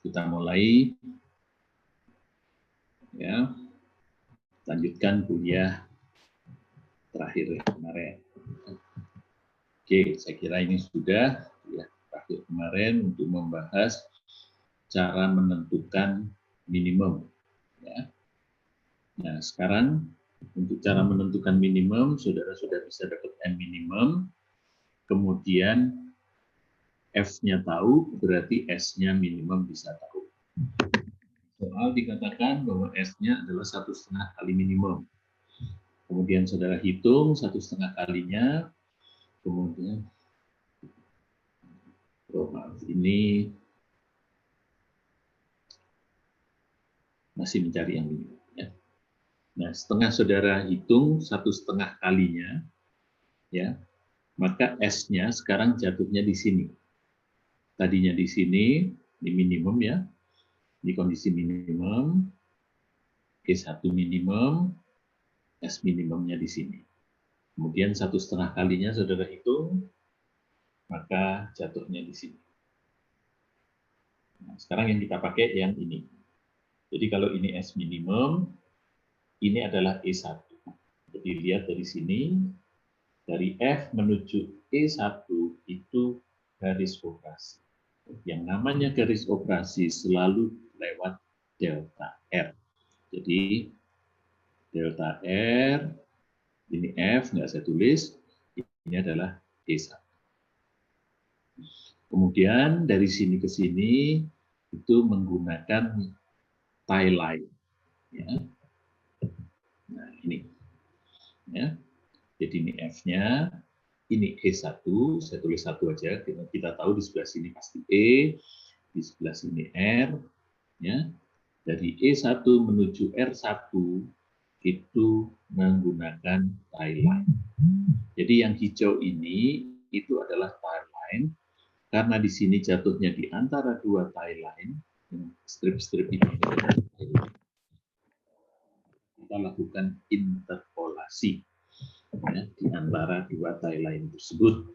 Kita mulai, ya, lanjutkan kuliah terakhir kemarin. Oke, saya kira ini sudah ya terakhir kemarin untuk membahas cara menentukan minimum. Ya. Nah, sekarang untuk cara menentukan minimum, saudara sudah bisa dapat M minimum, kemudian F-nya tahu, berarti S-nya minimum bisa tahu. Soal dikatakan bahwa S-nya adalah 1,5 kali minimum. Kemudian saudara hitung 1,5 kalinya, kemudian ini masih mencari yang minimum. Ya. Nah, setelah saudara hitung 1,5 kalinya, ya, maka S-nya sekarang jatuhnya di sini. Tadinya di sini, di minimum ya, di kondisi minimum, E1 minimum, S minimumnya di sini. Kemudian 1,5 kalinya saudara hitung, maka jatuhnya di sini. Nah, sekarang yang kita pakai yang ini. Jadi kalau ini S minimum, ini adalah E1. Jadi lihat dari sini, dari F menuju E1 itu garis operasi. Yang namanya garis operasi selalu lewat delta R. Jadi delta R, ini F, nggak saya tulis, ini adalah E1. Kemudian dari sini ke sini itu menggunakan tie line. Ya. Nah ini, ya. Jadi ini F-nya, ini E1, saya tulis 1 aja, kita tahu di sebelah sini pasti E, di sebelah sini R, ya. Dari E1 menuju R1 itu menggunakan tie line. Jadi yang hijau ini itu adalah tie line, karena di sini jatuhnya di antara dua tie line, strip-strip ini kita lakukan interpolasi ya, di antara dua tie line tersebut.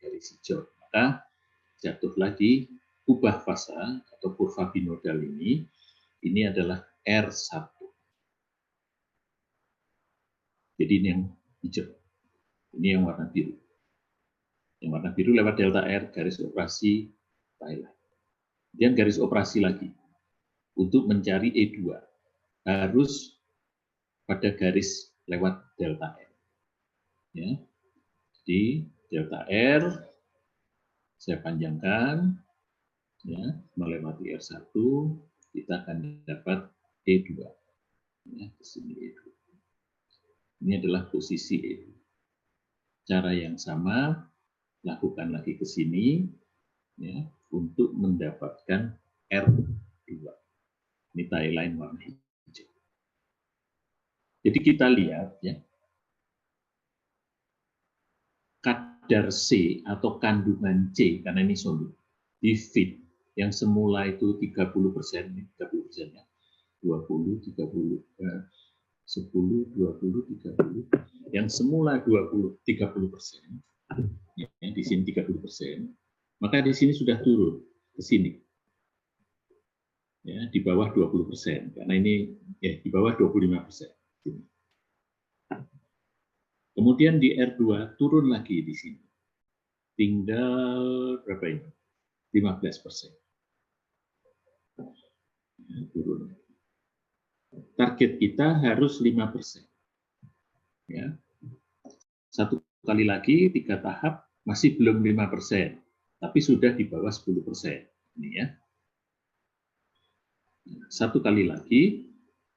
Garis hijau, maka jatuh lagi ubah fasa atau kurva binodal ini adalah R1. Jadi ini yang hijau, ini yang warna biru. Yang warna biru lewat delta R, garis operasi tie line. Kemudian garis operasi lagi untuk mencari E2 harus pada garis lewat delta R. Ya. Jadi delta R saya panjangkan, ya, melewati R1, kita akan dapat E2. Ya, ke sini E2. Ini adalah posisi E2. Cara yang sama, lakukan lagi ke sini, ya, untuk mendapatkan R2. Ini tie line warna hijau. Jadi kita lihat, ya, kadar C atau kandungan C, karena ini solid, di feed yang semula itu 30%, 30% ya, 20, 30, 10, 20, 30, yang semula 20, 30%, ya, di sini 30%, maka di sini sudah turun ke sini, ya, di bawah 20%, karena ini ya di bawah 25%. Kemudian di R2 turun lagi di sini, tinggal berapa ini? 15%. Ya, turun. Target kita harus 5%. Ya. Satu kali lagi, 3 tahap, masih belum 5%, tapi sudah di bawah 10%. Ini ya. Satu kali lagi,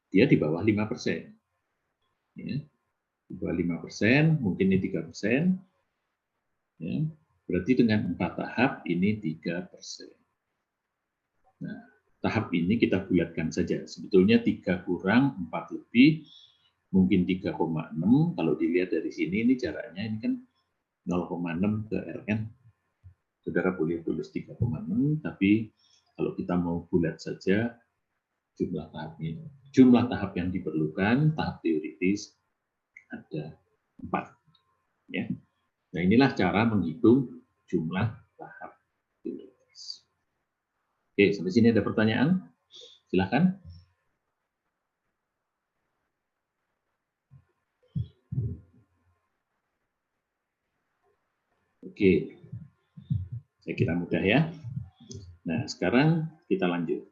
dia di bawah 5%. Ya. Di bawah 5%, mungkin ini 3%. Ya. Berarti dengan 4 tahap, ini 3%. Nah, tahap ini kita bulatkan saja. Sebetulnya 3 kurang 4 lebih, mungkin 3,6. Kalau dilihat dari sini, ini jaraknya ini kan 0,6 ke Rn. Saudara boleh tulis 3,6, tapi kalau kita mau bulat saja, jumlah tahap yang diperlukan, tahap teoritis ada 4. Ya. Nah, inilah cara menghitung jumlah tahap teoritis. Oke, sampai sini ada pertanyaan? Silakan. Oke, saya kira mudah ya. Nah, sekarang kita lanjut.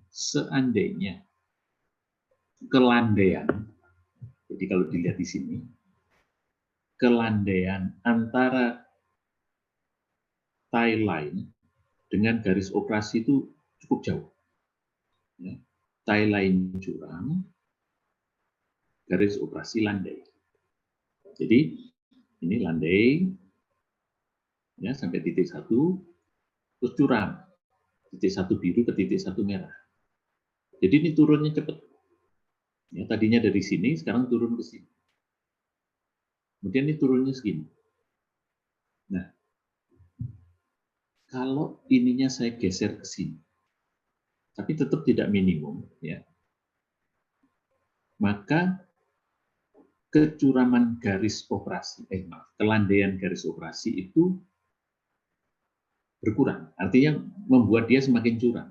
Seandainya kelandaian, jadi kalau dilihat di sini, kelandaian antara tie line dengan garis operasi itu cukup jauh. Ya. Tie line curam, garis operasi landai. Jadi ini landai, ya sampai titik 1, terus curam, titik 1 biru ke titik 1 merah. Jadi ini turunnya cepat. Ya, tadinya dari sini, sekarang turun ke sini. Kemudian ini turunnya segini. Nah, kalau ininya saya geser ke sini, tapi tetap tidak minimum, ya, maka kecuraman garis operasi, kelandaian garis operasi itu berkurang. Artinya membuat dia semakin curam.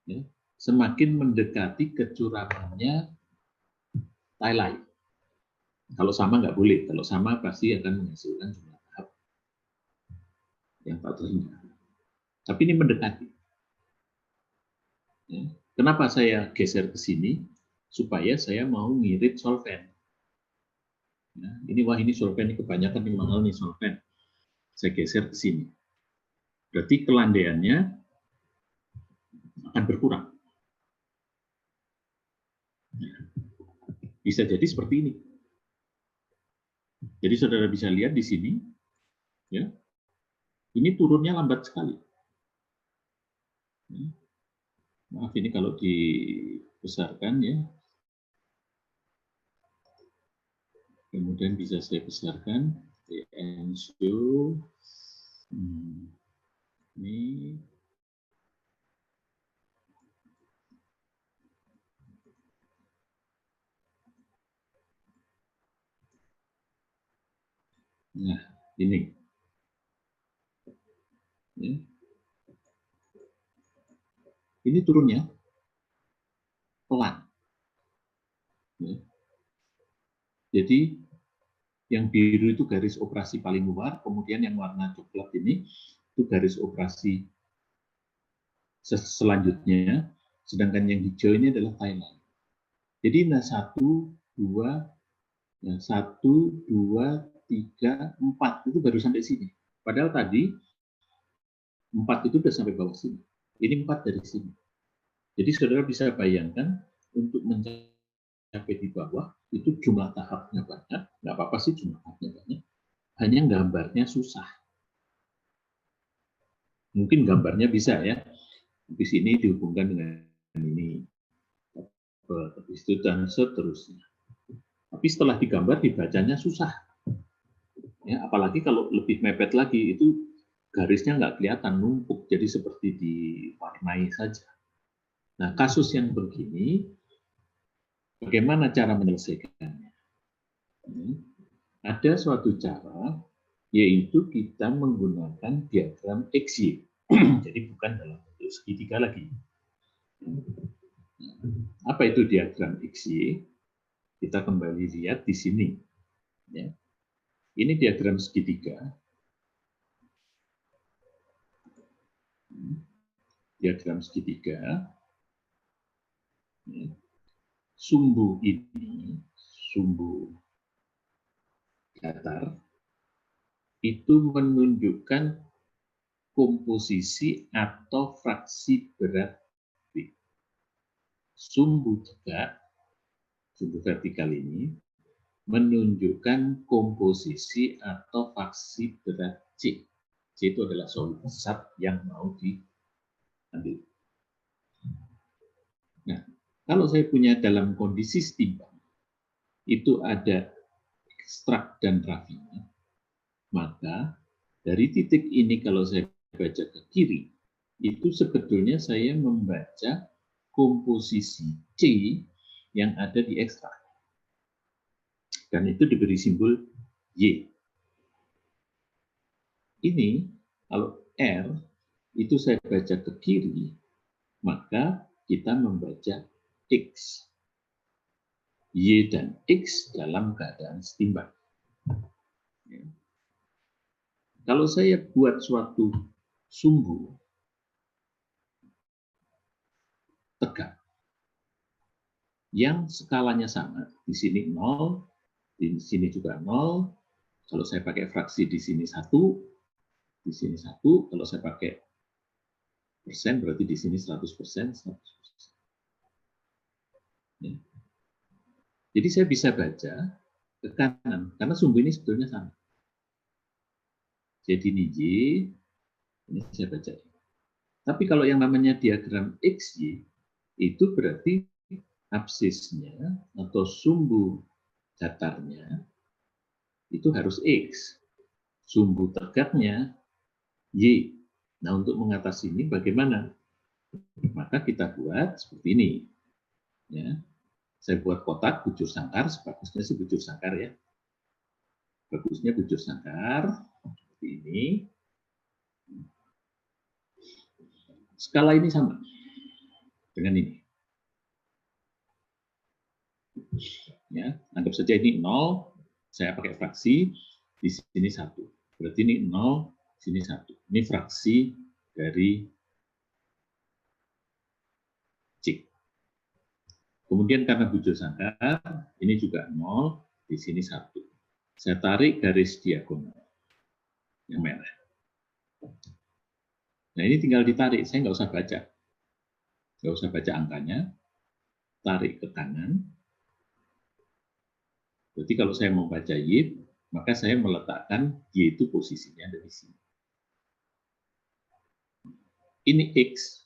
Ya, semakin mendekati kecuramannya tie line. Kalau sama nggak boleh. Kalau sama pasti akan menghasilkan jumlah tahap yang tak terhingga. Tapi ini mendekati. Ya. Kenapa saya geser ke sini? Supaya saya mau ngirit solvent. Ya, ini solvent ini kebanyakan yang mahal nih solvent. Saya geser ke sini. Berarti kelandaiannya akan berkurang. Bisa jadi seperti ini. Jadi saudara bisa lihat di sini, ya, ini turunnya lambat sekali. Maaf ini kalau dibesarkan ya. Kemudian bisa saya besarkan and show ini nah ini ya. Ini turunnya pelan ya. Jadi yang biru itu garis operasi paling luar, kemudian yang warna coklat ini itu garis operasi selanjutnya, sedangkan yang hijau ini adalah Thailand. Jadi nah 1, 2, 1, 2, 3, 4 itu baru sampai sini. Padahal tadi 4 itu sudah sampai bawah sini. Ini 4 dari sini. Jadi saudara bisa bayangkan untuk mencapai di bawah itu jumlah tahapnya banyak. Nggak apa-apa sih jumlah tahapnya banyak. Hanya gambarnya susah. Mungkin gambarnya bisa ya. Habis ini dihubungkan dengan ini. Habis itu dan seterusnya. Tapi setelah digambar dibacanya susah. Ya, apalagi kalau lebih mepet lagi itu garisnya nggak kelihatan numpuk, jadi seperti diwarnai saja. Nah, kasus yang begini, bagaimana cara menyelesaikannya? Ada suatu cara, yaitu kita menggunakan diagram XY. Jadi bukan dalam bentuk segitiga lagi. Apa itu diagram XY? Kita kembali lihat di sini. Ya. Ini diagram segitiga. Diagram segitiga. Sumbu ini, sumbu datar, itu menunjukkan komposisi atau fraksi berat B. Sumbu tegak, sumbu vertikal ini, menunjukkan komposisi atau fraksi berat C. C itu adalah solusi zat yang mau diambil. Nah, kalau saya punya dalam kondisi setimbang, itu ada ekstrak dan rafinya, maka dari titik ini kalau saya baca ke kiri, itu sebetulnya saya membaca komposisi C yang ada di ekstrak. Dan itu diberi simbol Y. Ini kalau R itu saya baca ke kiri, maka kita membaca X. Y dan X dalam keadaan setimbang. Ya. Kalau saya buat suatu sumbu tegak yang skalanya sama, di sini 0, di sini juga 0, kalau saya pakai fraksi di sini 1, di sini 1, kalau saya pakai persen berarti di sini 100%, 100%. Ya. Jadi saya bisa baca ke kanan, karena sumbu ini sebetulnya sama. Jadi ini Y, ini saya baca. Tapi kalau yang namanya diagram XY, itu berarti absisnya atau sumbu datarnya itu harus X. Sumbu tegaknya Y. Nah, untuk mengatasi ini bagaimana? Maka kita buat seperti ini. Ya. Saya buat kotak bujur sangkar, sebagusnya sih bujur sangkar ya. Bagusnya bujur sangkar, seperti ini. Skala ini sama dengan ini. Ya, anggap saja ini 0, saya pakai fraksi, di sini 1. Berarti ini 0, sini 1. Ini fraksi dari C. Kemudian karena bujur sangkar, ini juga 0, di sini 1. Saya tarik garis diagonal yang merah. Nah ini tinggal ditarik, saya nggak usah baca. Nggak usah baca angkanya, tarik ke kanan. Berarti kalau saya mau baca Y, maka saya meletakkan Y itu posisinya dari sini. Ini X.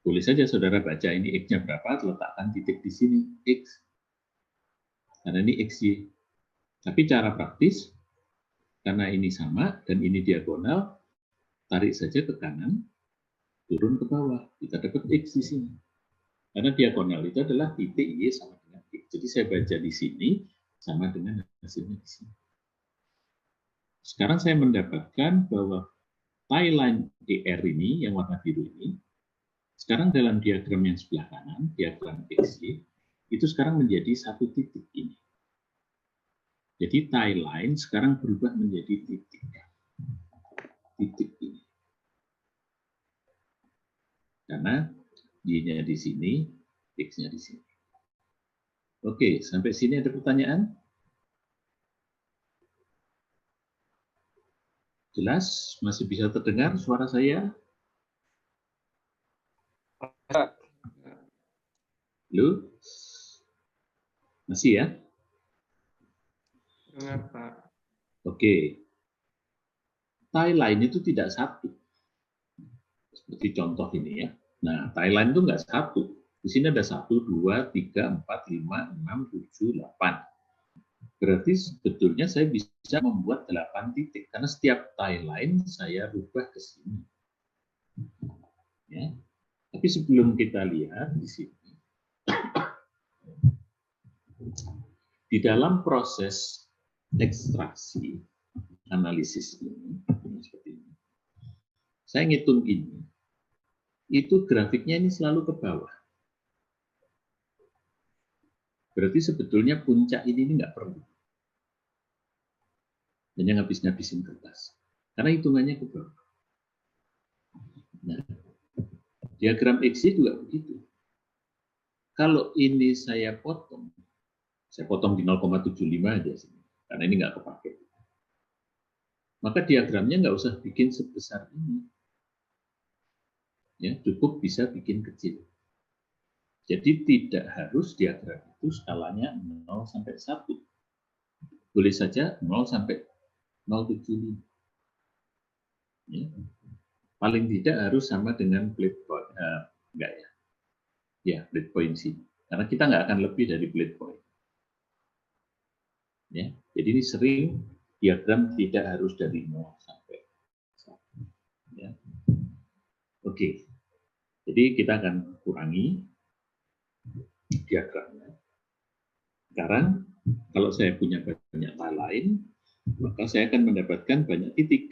Boleh saja saudara baca ini X-nya berapa, letakkan titik di sini, X. Karena ini XY. Tapi cara praktis, karena ini sama dan ini diagonal, tarik saja ke kanan, turun ke bawah. Kita dapat X di sini. Karena diagonal itu adalah titik Y sama dengan X. Jadi saya baca di sini, sama dengan hasilnya di sini. Sekarang saya mendapatkan bahwa tie line ER ini, yang warna biru ini, sekarang dalam diagram yang sebelah kanan, diagram XY, itu sekarang menjadi satu titik ini. Jadi tie line sekarang berubah menjadi titik. Titik ini. Karena Y-nya di sini, X-nya di sini. Oke, sampai sini ada pertanyaan? Jelas? Masih bisa terdengar suara saya? Halo? Masih ya? Dengar, Pak. Oke. Tie line itu tidak satu. Seperti contoh ini ya. Nah, tie line itu nggak satu. Di sini ada 1, 2, 3, 4, 5, 6, 7, 8. Berarti sebetulnya saya bisa membuat 8 titik. Karena setiap tie line saya rubah ke sini. Ya. Tapi sebelum kita lihat di sini, di dalam proses ekstraksi analisis ini, seperti ini, saya ngitung ini, itu grafiknya ini selalu ke bawah. Berarti sebetulnya puncak ini nggak perlu. Hanya ngabis-ngabisin kertas. Karena hitungannya ke bawah. Nah, diagram XY juga begitu. Kalau ini saya potong di 0,75 aja sih, karena ini nggak kepake. Maka diagramnya nggak usah bikin sebesar ini. Ya, cukup bisa bikin kecil. Jadi tidak harus diagram itu skalanya 0 sampai 1. Boleh saja 0 sampai 0,75. Ya. Paling tidak harus sama dengan blade point. Enggak ya. Ya, blade point sih. Karena kita nggak akan lebih dari blade point. Ya. Jadi ini sering diagram tidak harus dari 0 sampai 1. Ya. Oke. Jadi kita akan kurangi diagramnya. Sekarang kalau saya punya banyak tie line, maka saya akan mendapatkan banyak titik.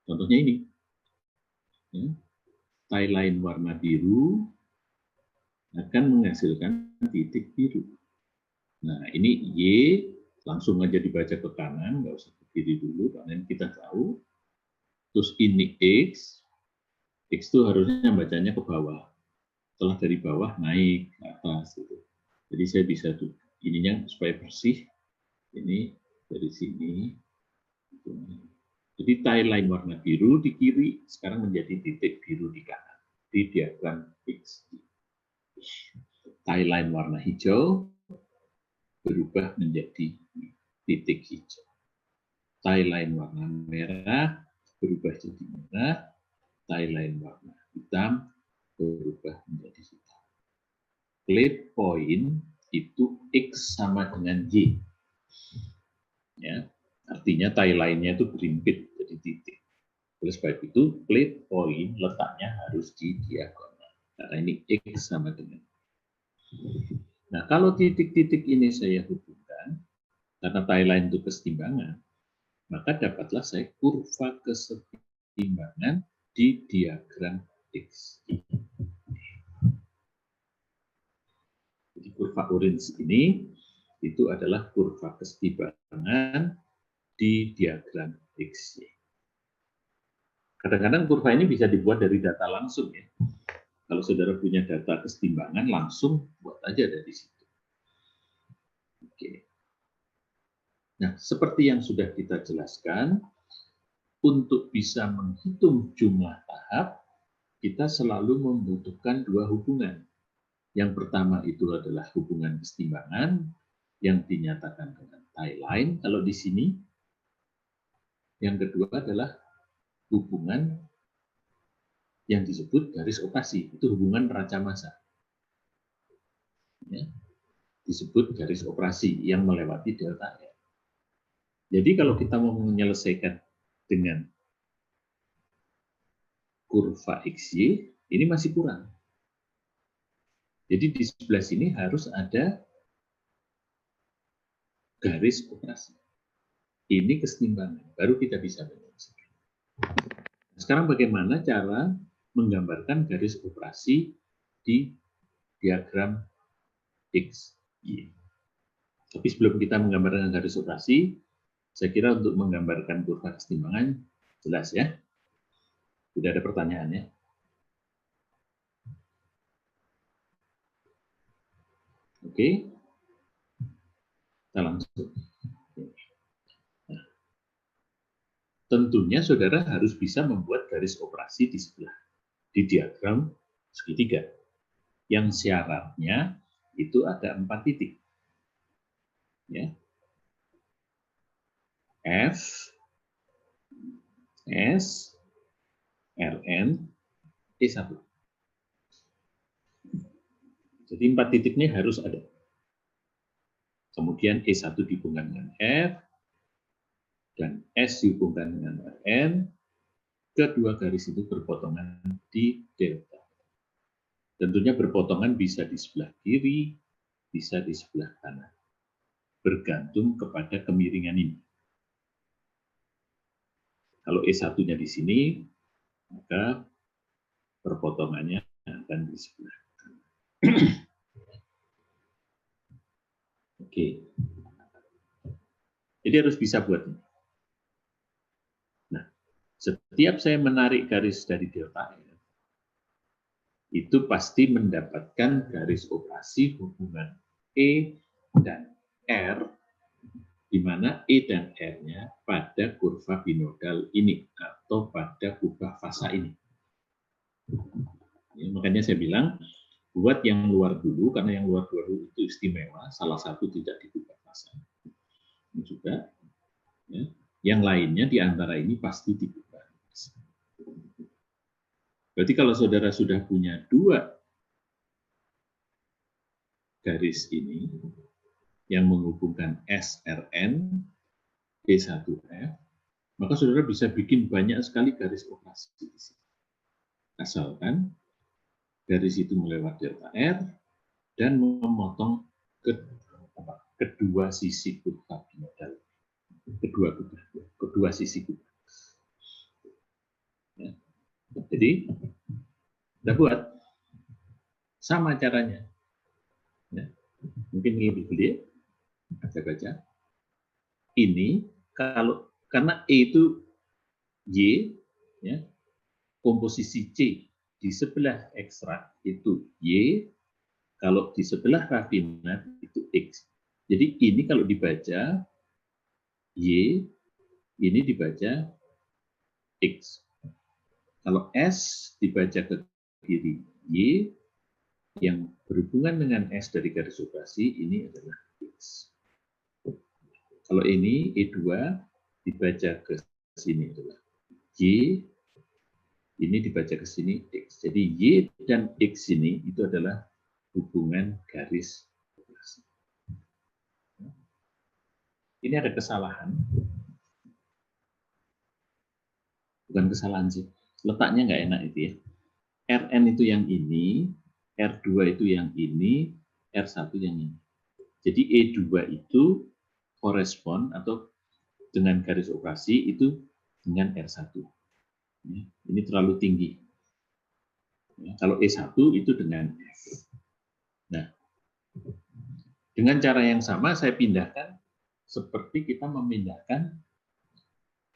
Contohnya ini, ya, tie line warna biru akan menghasilkan titik biru. Nah, ini Y, langsung aja dibaca ke kanan, nggak usah ke kiri dulu, karena kita tahu. Terus ini X itu harusnya bacanya ke bawah. Setelah dari bawah naik ke atas. Gitu. Jadi saya bisa tuh, ininya supaya bersih, ini dari sini. Gitu. Jadi tie line warna biru di kiri, sekarang menjadi titik biru di kanan. Di diagram X. Tie line warna hijau, berubah menjadi titik hijau. Tie line warna merah berubah jadi merah, tie line warna hitam berubah menjadi hitam. Plate point itu X sama dengan Y. Ya, artinya tie line-nya itu berimpit jadi titik. Oleh sebab itu, plate point letaknya harus di diagonal. Karena ini X sama dengan. Nah, kalau titik-titik ini saya hubungkan, karena tie line itu kesetimbangan, maka dapatlah saya kurva kesetimbangan di diagram X. Jadi kurva orange ini itu adalah kurva kesetimbangan di diagram X. Kadang-kadang kurva ini bisa dibuat dari data langsung ya. Kalau saudara punya data kesetimbangan, langsung buat aja dari situ. Oke. Nah, seperti yang sudah kita jelaskan, untuk bisa menghitung jumlah tahap, kita selalu membutuhkan dua hubungan. Yang pertama itu adalah hubungan kesetimbangan yang dinyatakan dengan tie line kalau di sini. Yang kedua adalah hubungan yang disebut garis operasi, itu hubungan neraca massa. Ya, disebut garis operasi yang melewati delta R. Jadi kalau kita mau menyelesaikan dengan kurva XY, ini masih kurang. Jadi di sebelah sini harus ada garis operasi. Ini kesetimbangan, baru kita bisa menyelesaikan. Sekarang bagaimana cara menggambarkan garis operasi di diagram X, Y. Tapi sebelum kita menggambarkan garis operasi, saya kira untuk menggambarkan kurva kesetimbangan jelas ya. Tidak ada pertanyaannya. Oke. Kita langsung. Nah, tentunya saudara harus bisa membuat garis operasi di sebelah, di diagram segitiga. Yang syaratnya itu ada 4 titik. Ya. F, S, Rn, E1. Jadi 4 titiknya harus ada. Kemudian E1 dihubungkan dengan F, dan S dihubungkan dengan Rn, kedua garis itu berpotongan di delta. Tentunya berpotongan bisa di sebelah kiri, bisa di sebelah kanan. Bergantung kepada kemiringan ini. Kalau E1-nya di sini, maka perpotongannya akan di sebelah kanan. Oke. Jadi harus bisa buat ini. Nah, setiap saya menarik garis dari delta R, itu pasti mendapatkan garis operasi hubungan E dan R, di mana E dan R-nya pada kurva binodal ini, atau pada kubah fasa ini. Ya, makanya saya bilang, buat yang luar dulu, karena yang luar dulu itu istimewa, salah satu tidak di kubah fasa. Ini juga, ya. Yang lainnya di antara ini pasti di kubah fasa. Berarti kalau saudara sudah punya dua garis ini, yang menghubungkan SRN, E1F, maka saudara bisa bikin banyak sekali garis operasi di sini. Asalkan garis itu melewati delta R dan memotong kedua sisi kurva binodal, kedua sisi kurva. Jadi, kita buat sama caranya. Ya. Mungkin ini dibeli, baca-baca. Ini kalau karena E itu Y, ya, komposisi C di sebelah ekstrak itu Y, kalau di sebelah rafinat itu X. Jadi ini kalau dibaca Y, ini dibaca X. Kalau S dibaca ke kiri Y, yang berhubungan dengan S dari garis operasi ini adalah X. Kalau ini E2 dibaca ke sini adalah Y, ini dibaca ke sini X. Jadi Y dan X ini itu adalah hubungan garis operasi. Ini ada kesalahan. Bukan kesalahan sih. Letaknya nggak enak itu ya. Rn itu yang ini, R2 itu yang ini, R1 yang ini. Jadi E2 itu korespon atau dengan garis operasi itu dengan R1. Ini terlalu tinggi. Kalau E1 itu dengan F. Nah, dengan cara yang sama saya pindahkan seperti kita memindahkan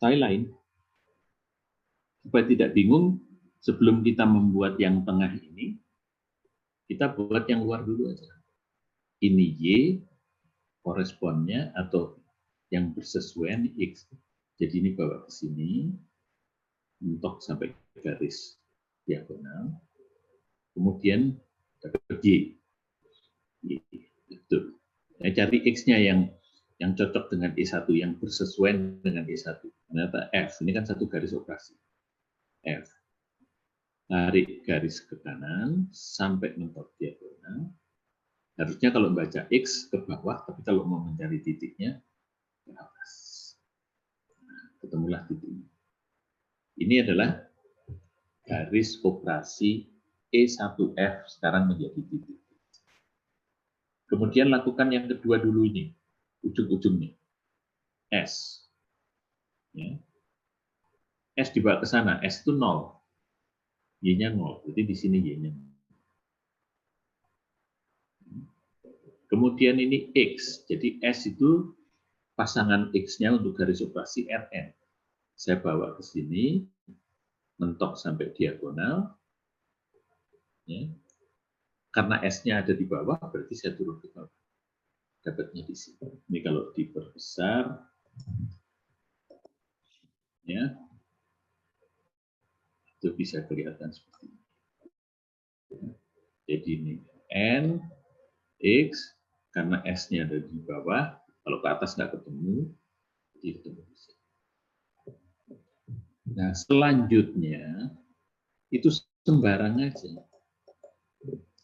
file lain. Supaya tidak bingung, sebelum kita membuat yang tengah ini, kita buat yang luar dulu aja. Ini Y, koresponnya atau yang bersesuaian X. Jadi ini bawa ke sini, mentok sampai garis diagonal. Kemudian dapat Y. Itu. Nah, cari X-nya yang cocok dengan E1, yang bersesuaian dengan E1. Ternyata F, ini kan satu garis operasi. F. Tarik garis ke kanan sampai mentok diagonal. Harusnya kalau baca X ke bawah, tapi kalau mau mencari titiknya ke atas. Nah, ketemulah titiknya. Ini adalah garis operasi E1F sekarang menjadi titik. Kemudian lakukan yang kedua dulu ini, ujung-ujungnya. S. Ya. S dibawa ke sana, S itu 0. Y-nya 0, jadi di sini Y-nya. Kemudian ini X, jadi S itu pasangan X-nya untuk garis operasi Rn. Saya bawa ke sini, mentok sampai diagonal. Ya. Karena S-nya ada di bawah, berarti saya turun ke bawah. Dapatnya di sini. Ini kalau diperbesar, ya, itu bisa kelihatan seperti ini. Jadi ini N, X, karena S-nya ada di bawah, kalau ke atas nggak ketemu, jadi ketemu di sini. Nah, selanjutnya, itu sembarang aja.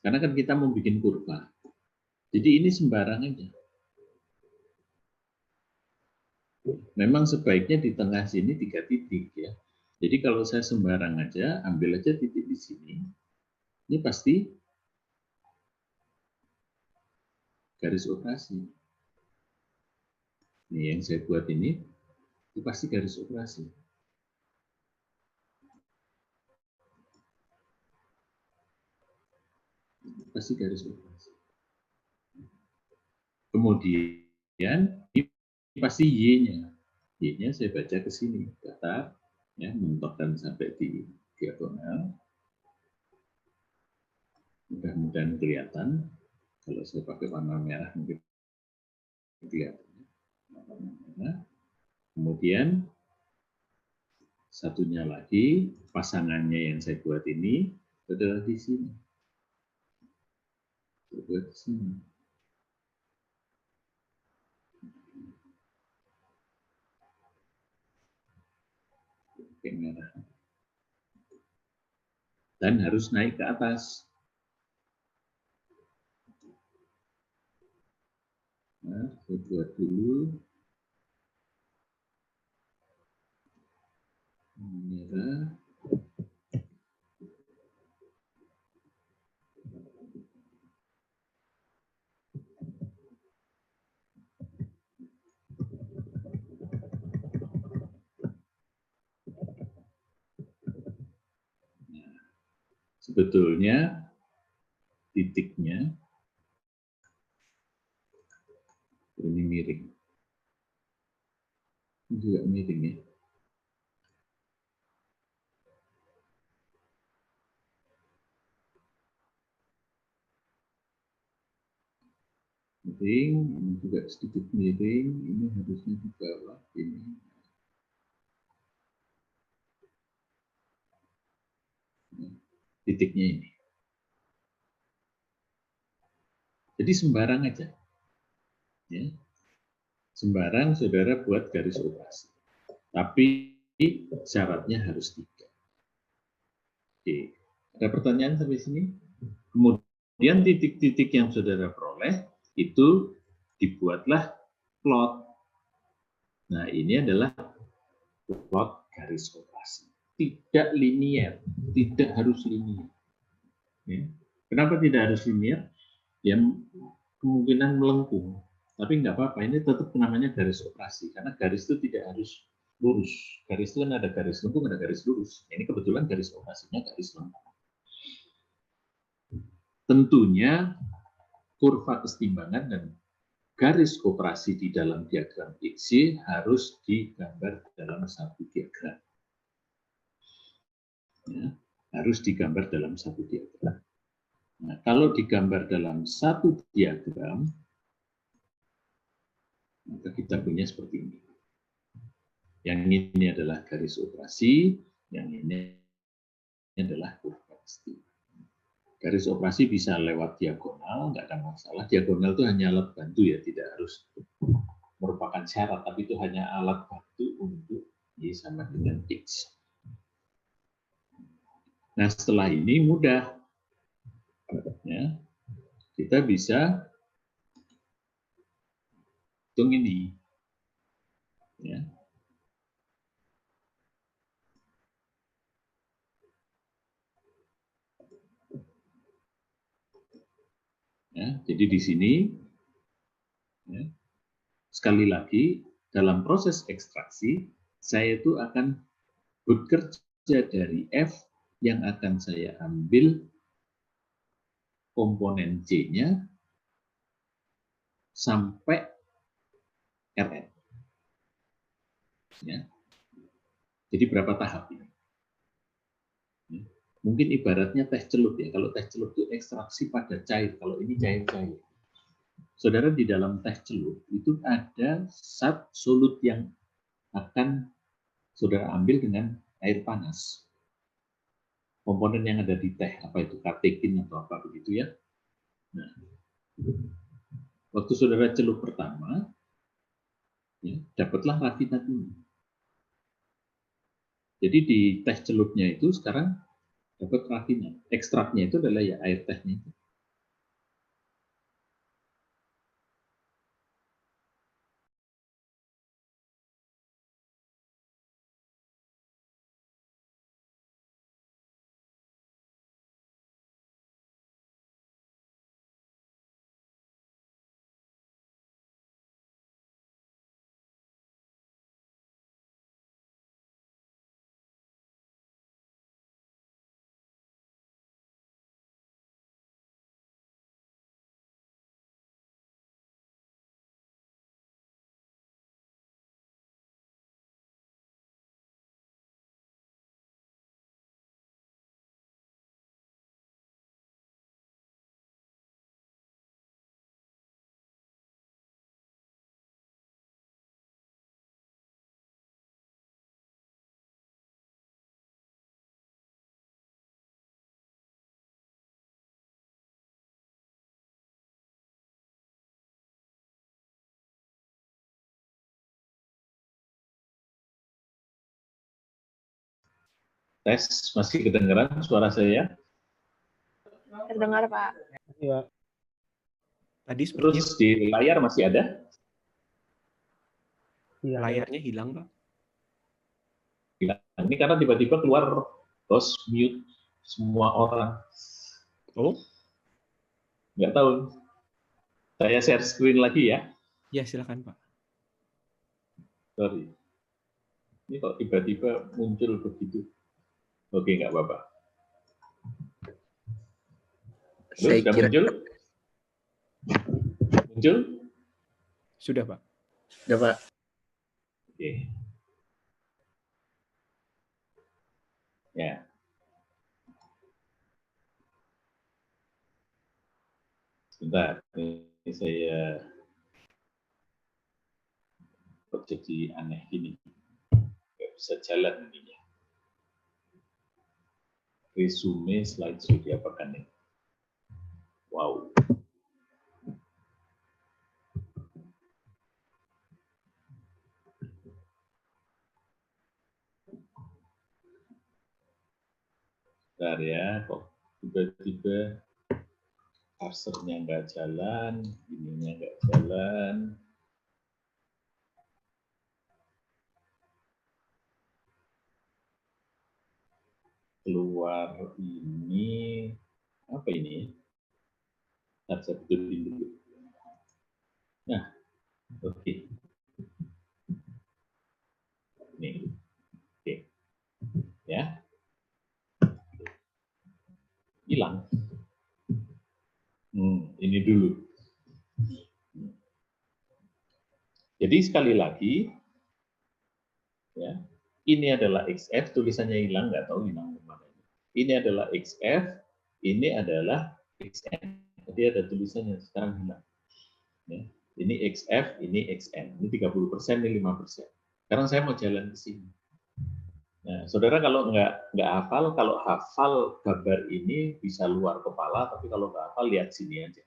Karena kan kita mau bikin kurva. Jadi ini sembarang aja. Memang sebaiknya di tengah sini 3 titik ya. Jadi kalau saya sembarang aja, ambil aja titik di sini. Ini pasti garis operasi. Ini yang saya buat ini pasti garis operasi. Pasti garis operasi. Kemudian ini pasti Y-nya. Y-nya saya baca ke sini, datar, ya, mentok dan sampai di diagonal. Mudah-mudahan kelihatan. Kalau saya pakai warna merah mungkin kelihatan. Warna merah. Kemudian satunya lagi, pasangannya yang saya buat ini adalah di sini. Saya buat di sini. Pakai merah. Dan harus naik ke atas. Nah, saya buat dulu. Merah. sebetulnya titiknya ini miring. Ini juga miring ya. Miring, ini juga sedikit miring, ini harusnya di bawah ini. Titiknya ini. Jadi sembarang aja. Ya. Sembarang saudara buat garis operasi. Tapi syaratnya harus 3. Oke. Ada pertanyaan sampai sini? Kemudian titik-titik yang saudara peroleh itu dibuatlah plot. Nah, ini adalah plot garis operasi. Tidak linier, tidak harus linier. Ya. Kenapa tidak harus linier? Ya, kemungkinan melengkung. Tapi nggak apa-apa, ini tetap namanya garis operasi. Karena garis itu tidak harus lurus. Garis itu kan ada garis lengkung, ada garis lurus. Ini kebetulan garis operasinya garis lengkung. Tentunya kurva kesetimbangan dan garis operasi di dalam diagram XY harus digambar dalam satu diagram. Ya, harus digambar dalam satu diagram. Nah, kalau digambar dalam satu diagram, maka kita punya seperti ini. Yang ini adalah garis operasi, yang ini adalah kurva kesetimbangan. Garis operasi bisa lewat diagonal, nggak ada masalah. Diagonal itu hanya alat bantu ya, tidak harus merupakan syarat, tapi itu hanya alat bantu untuk Y sama dengan X. Nah, setelah ini mudah. Ya, kita bisa hitung ini. Ya. Ya, jadi di sini, ya, sekali lagi, dalam proses ekstraksi, saya itu akan bekerja dari F yang akan saya ambil komponen C-nya sampai Rn. Ya. Jadi berapa tahap ini? Ya. Mungkin ibaratnya teh celup ya. Kalau teh celup itu ekstraksi pada cair. Kalau ini cair-cair. Saudara, di dalam teh celup itu ada zat solut yang akan saudara ambil dengan air panas. Komponen yang ada di teh, apa itu katekin atau apa begitu ya. Nah, waktu saudara celup pertama, ya, dapatlah rafinat ini. Jadi di teh celupnya itu sekarang dapat rafinat. Ekstraknya itu adalah ya air tehnya itu. Tes, masih kedengaran suara saya? Terdengar, Pak. Iya. Tadi Terus di layar masih ada? Iya. layarnya hilang, Pak. Ini karena tiba-tiba keluar terus mute semua orang. Oh, Nggak tahu. Saya share screen lagi ya. ya silakan, Pak. Sorry. Ini kok tiba-tiba muncul begitu. Oke, nggak apa-apa. Halo, sudah muncul? Muncul? Sudah, Pak. Sudah, Pak. Oke. Ya. Sebentar, ini saya kok jadi aneh gini. Nggak bisa jalan ininya. Resume slideshow diapakan ini? Wow. Bentar ya, kok tiba-tiba cursornya nggak jalan, ininya nggak jalan. Keluar ini, apa ini? Harus saya betulin dulu. Nah, oke. Ini, oke. Ya. Hilang. Ini dulu. Jadi sekali lagi, ya, ini adalah XF, tulisannya hilang, nggak tahu hilang kemana. Ini adalah XF, ini adalah XN. Jadi ada tulisannya sekarang hilang. Ya. Ini XF, ini XN. Ini 30%, ini 5%. Sekarang saya mau jalan ke sini. Nah, saudara kalau nggak hafal, kalau hafal gambar ini bisa luar kepala, tapi kalau nggak hafal lihat sini aja.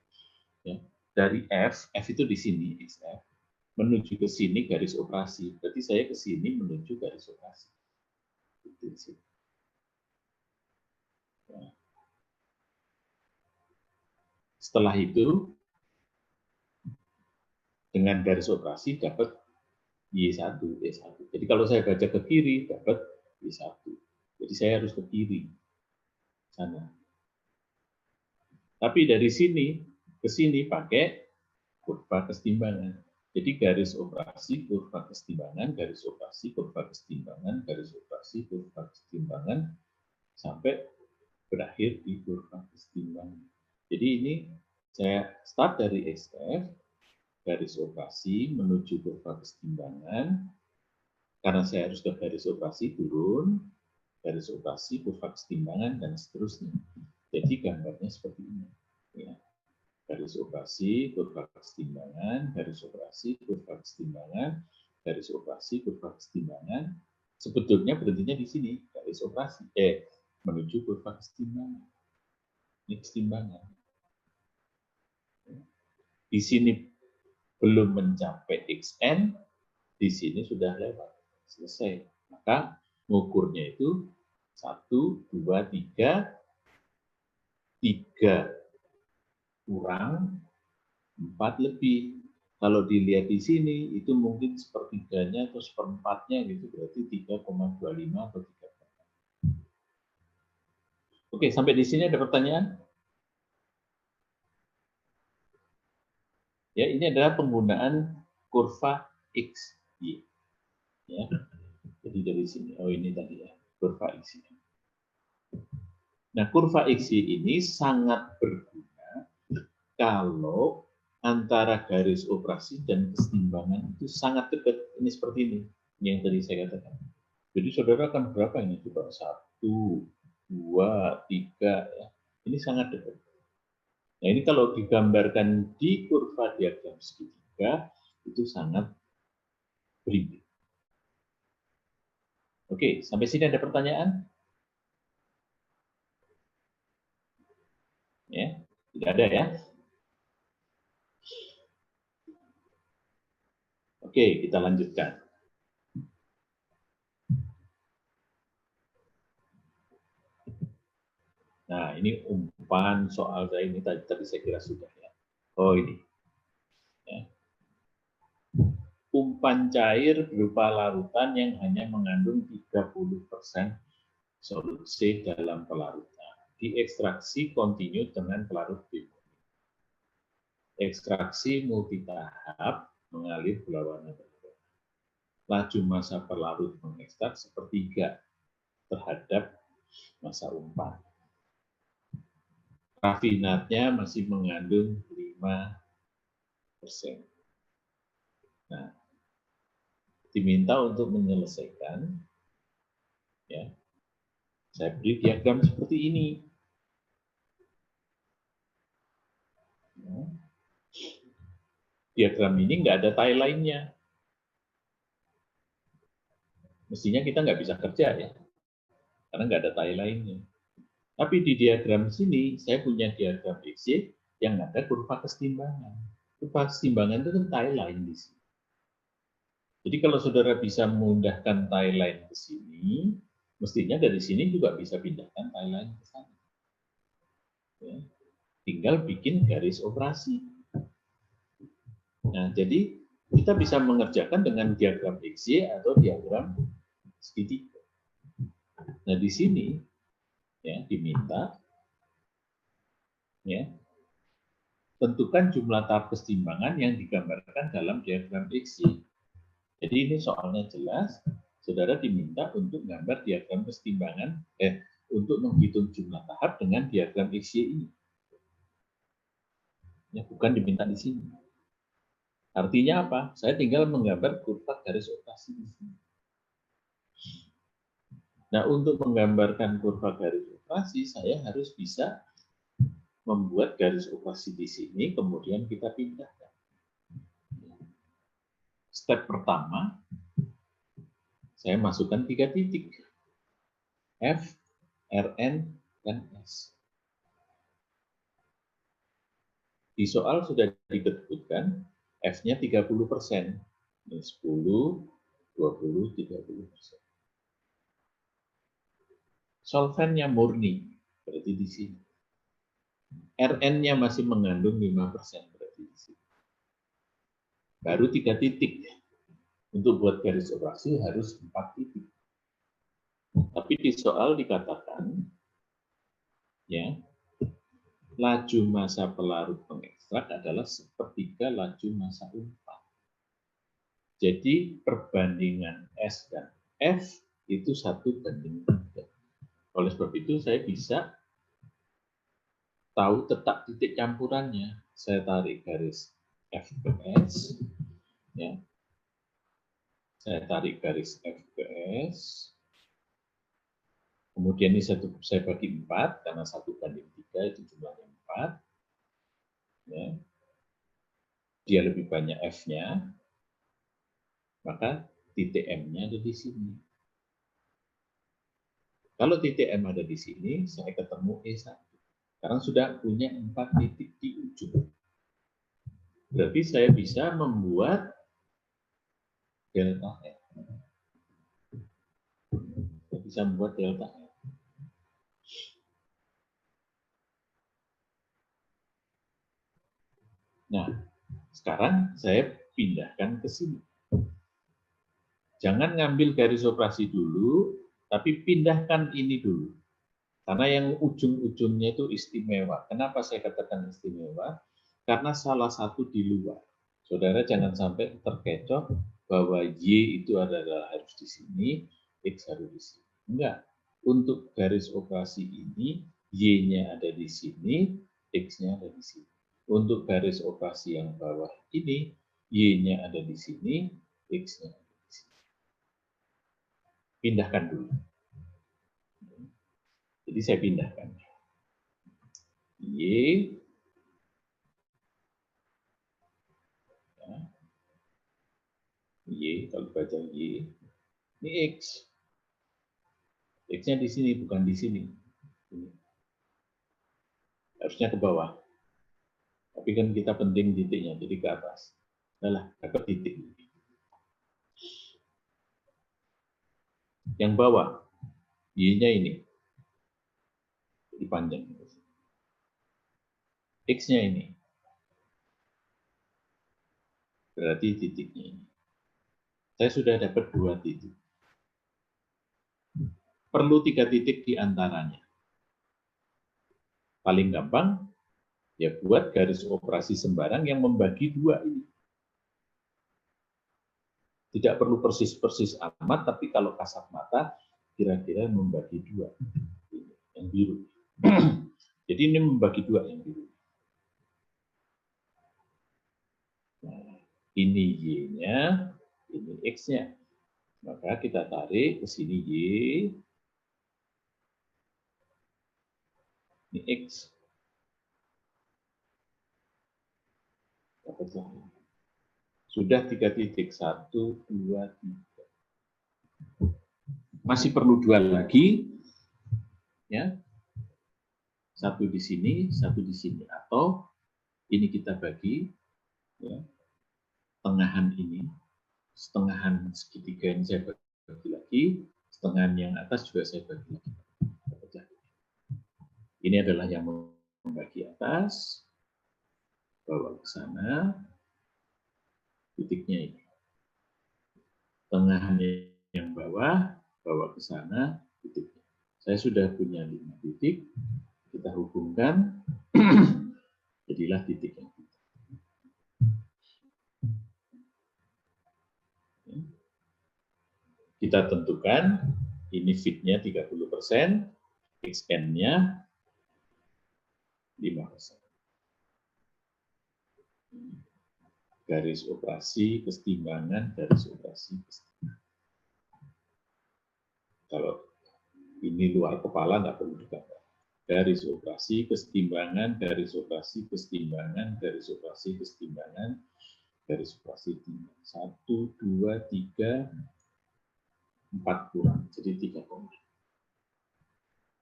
Ya. Dari F itu di sini XF, menuju ke sini garis operasi. Berarti saya ke sini menuju garis operasi. Itu ya. Setelah itu dengan garis operasi dapat Y1, Y1. Jadi kalau saya baca ke kiri dapat Y1. Jadi saya harus ke kiri sana. Tapi dari sini ke sini pakai kurva kesetimbangan. Jadi garis operasi, kurva kesetimbangan, garis operasi, kurva kesetimbangan, garis operasi, kurva kesetimbangan, sampai berakhir di kurva kesetimbangan. Jadi ini saya start dari XF, garis operasi menuju kurva kesetimbangan, karena saya harus ke garis operasi turun, garis operasi, kurva kesetimbangan, dan seterusnya. Jadi gambarnya seperti ini. Ya. Garis operasi, kurva kesetimbangan, garis operasi, kurva kesetimbangan, garis operasi, kurva kesetimbangan. Sebetulnya berhentinya di sini, garis operasi, menuju kurva kesetimbangan. Ini kesetimbangan. Di sini belum mencapai XN, di sini sudah lewat, selesai. Maka ngukurnya itu 1, 2, 3, 3 kurang 4 lebih. Kalau dilihat di sini, itu mungkin sepertiganya atau seperempatnya gitu, berarti 3,25 atau 3. Oke, sampai di sini ada pertanyaan? Ya, ini adalah penggunaan kurva X, Y. Ya. Jadi dari sini, oh ini tadi ya, kurva X, Y. Nah, kurva X, Y ini sangat berguna kalau antara garis operasi dan kesetimbangan itu sangat dekat. Ini seperti ini, yang tadi saya katakan. Jadi saudara akan berapa ini? Coba 1, 2, 3, ya. Ini sangat dekat. Nah ini kalau digambarkan di kurva diagram segitiga, itu sangat berimbang. Oke, sampai sini ada pertanyaan? Ya, tidak ada ya? Oke, kita lanjutkan. Nah, ini umpan soal saya ini tadi saya kira sudah ya. Oh ini. Ya. Umpan cair berupa larutan yang hanya mengandung 30% solusi dalam pelarutan. Diekstraksi kontinu dengan pelarut B. Ekstraksi multitahap mengalir berlawanan. Laju massa pelarut mengekstrak sepertiga terhadap massa umpan. rafinatnya masih mengandung 5%. Nah, diminta untuk menyelesaikan, ya, saya beri diagram seperti ini. Diagram ini nggak ada tie line-nya. Mestinya kita nggak bisa kerja ya, karena nggak ada tie line-nya. Tapi di diagram sini, saya punya diagram XY yang ada kurva kesetimbangan. Kurva kesetimbangan itu kan tie line di sini. Jadi kalau saudara bisa memindahkan tie line ke sini, mestinya dari sini juga bisa pindahkan tie line ke sana. Ya. Tinggal bikin garis operasi. Nah, jadi kita bisa mengerjakan dengan diagram XY atau diagram segitiga. Nah, di sini ya diminta ya tentukan jumlah tahap kesetimbangan yang digambarkan dalam diagram XY. Jadi ini soalnya jelas, saudara diminta untuk gambar diagram kesetimbangan untuk menghitung jumlah tahap dengan diagram XY ini. Ya, bukan diminta di sini. Artinya apa? Saya tinggal menggambar kurva garis operasi di sini. Nah, untuk menggambarkan kurva garis operasi, saya harus bisa membuat garis operasi di sini, kemudian kita pindahkan. Step pertama, saya masukkan 3 titik. F, Rn, dan S. Di soal sudah disebutkan F-nya 30%. Ini 10, 20, 30%. Solvennya murni, berarti di sini. Rn-nya masih mengandung 5%, berarti di sini. Baru 3 titik. Untuk buat garis operasi harus 4 titik. Tapi di soal dikatakan, ya, laju massa pelarut pengekstrak adalah sepertiga laju massa umpan. Jadi perbandingan S dan F itu 1:3. Oleh sebab itu saya bisa tahu tetap titik campurannya. Saya tarik garis F ke S, ya. Saya tarik garis F ke S. Kemudian ini saya bagi 4 karena 1:3 itu jumlahnya 4. Ya. Dia lebih banyak F-nya, maka titik M-nya ada di sini. Kalau titik M ada di sini, saya ketemu E1. Sekarang sudah punya 4 titik di ujung. Berarti saya bisa membuat delta F. Saya bisa membuat delta F. Nah, sekarang saya pindahkan ke sini. Jangan ngambil garis operasi dulu, tapi pindahkan ini dulu. Karena yang ujung-ujungnya itu istimewa. Kenapa saya katakan istimewa? Karena salah satu di luar. Saudara jangan sampai terkecoh bahwa Y itu adalah harus di sini, X harus di sini. Enggak. Untuk garis operasi ini, Y-nya ada di sini, X-nya ada di sini. Untuk garis operasi yang bawah ini, Y-nya ada di sini, X-nya ada di sini. Pindahkan dulu. Jadi saya pindahkan. Y, ya. Y, kalau baca Y, ini X. X-nya di sini, bukan di sini. Ini. Harusnya ke bawah. Tapi kan kita penting titiknya, jadi ke atas. Nah, dapat titik. Yang bawah, Y-nya ini. Jadi panjang. X-nya ini. Berarti titiknya ini. Saya sudah dapat 2 titik. Perlu 3 titik di antaranya. Paling gampang, ya buat garis operasi sembarang yang membagi 2 ini. Tidak perlu persis-persis amat, tapi kalau kasat mata, kira-kira membagi 2. Yang biru. Jadi ini membagi dua yang biru. Nah, ini Y-nya, ini X-nya. Maka kita tarik ke sini Y, ini X. Dapatlah. Sudah 3 titik, 1, 2, 3. Masih perlu 2 lagi, ya. 1 di sini, 1 di sini. Atau ini kita bagi, ya, tengahan ini, setengahan segitiga ini saya bagi lagi, setengahan yang atas juga saya bagi lagi. Ini adalah yang membagi atas, bawa ke sana, titiknya ini. Tengahannya yang bawah, bawa ke sana, titiknya. Saya sudah punya 5 titik, kita hubungkan, jadilah titik yang kita. Kita tentukan, ini fitnya 30%, XN-nya 5%. Garis operasi kesetimbangan, garis operasi kesetimbangan. Kalau ini luar kepala nggak perlu digambar. Garis operasi kesetimbangan, garis operasi kesetimbangan, garis operasi kesetimbangan, garis operasi kesetimbangan. 1, 2, 3, 4 kurang, jadi 3 koma.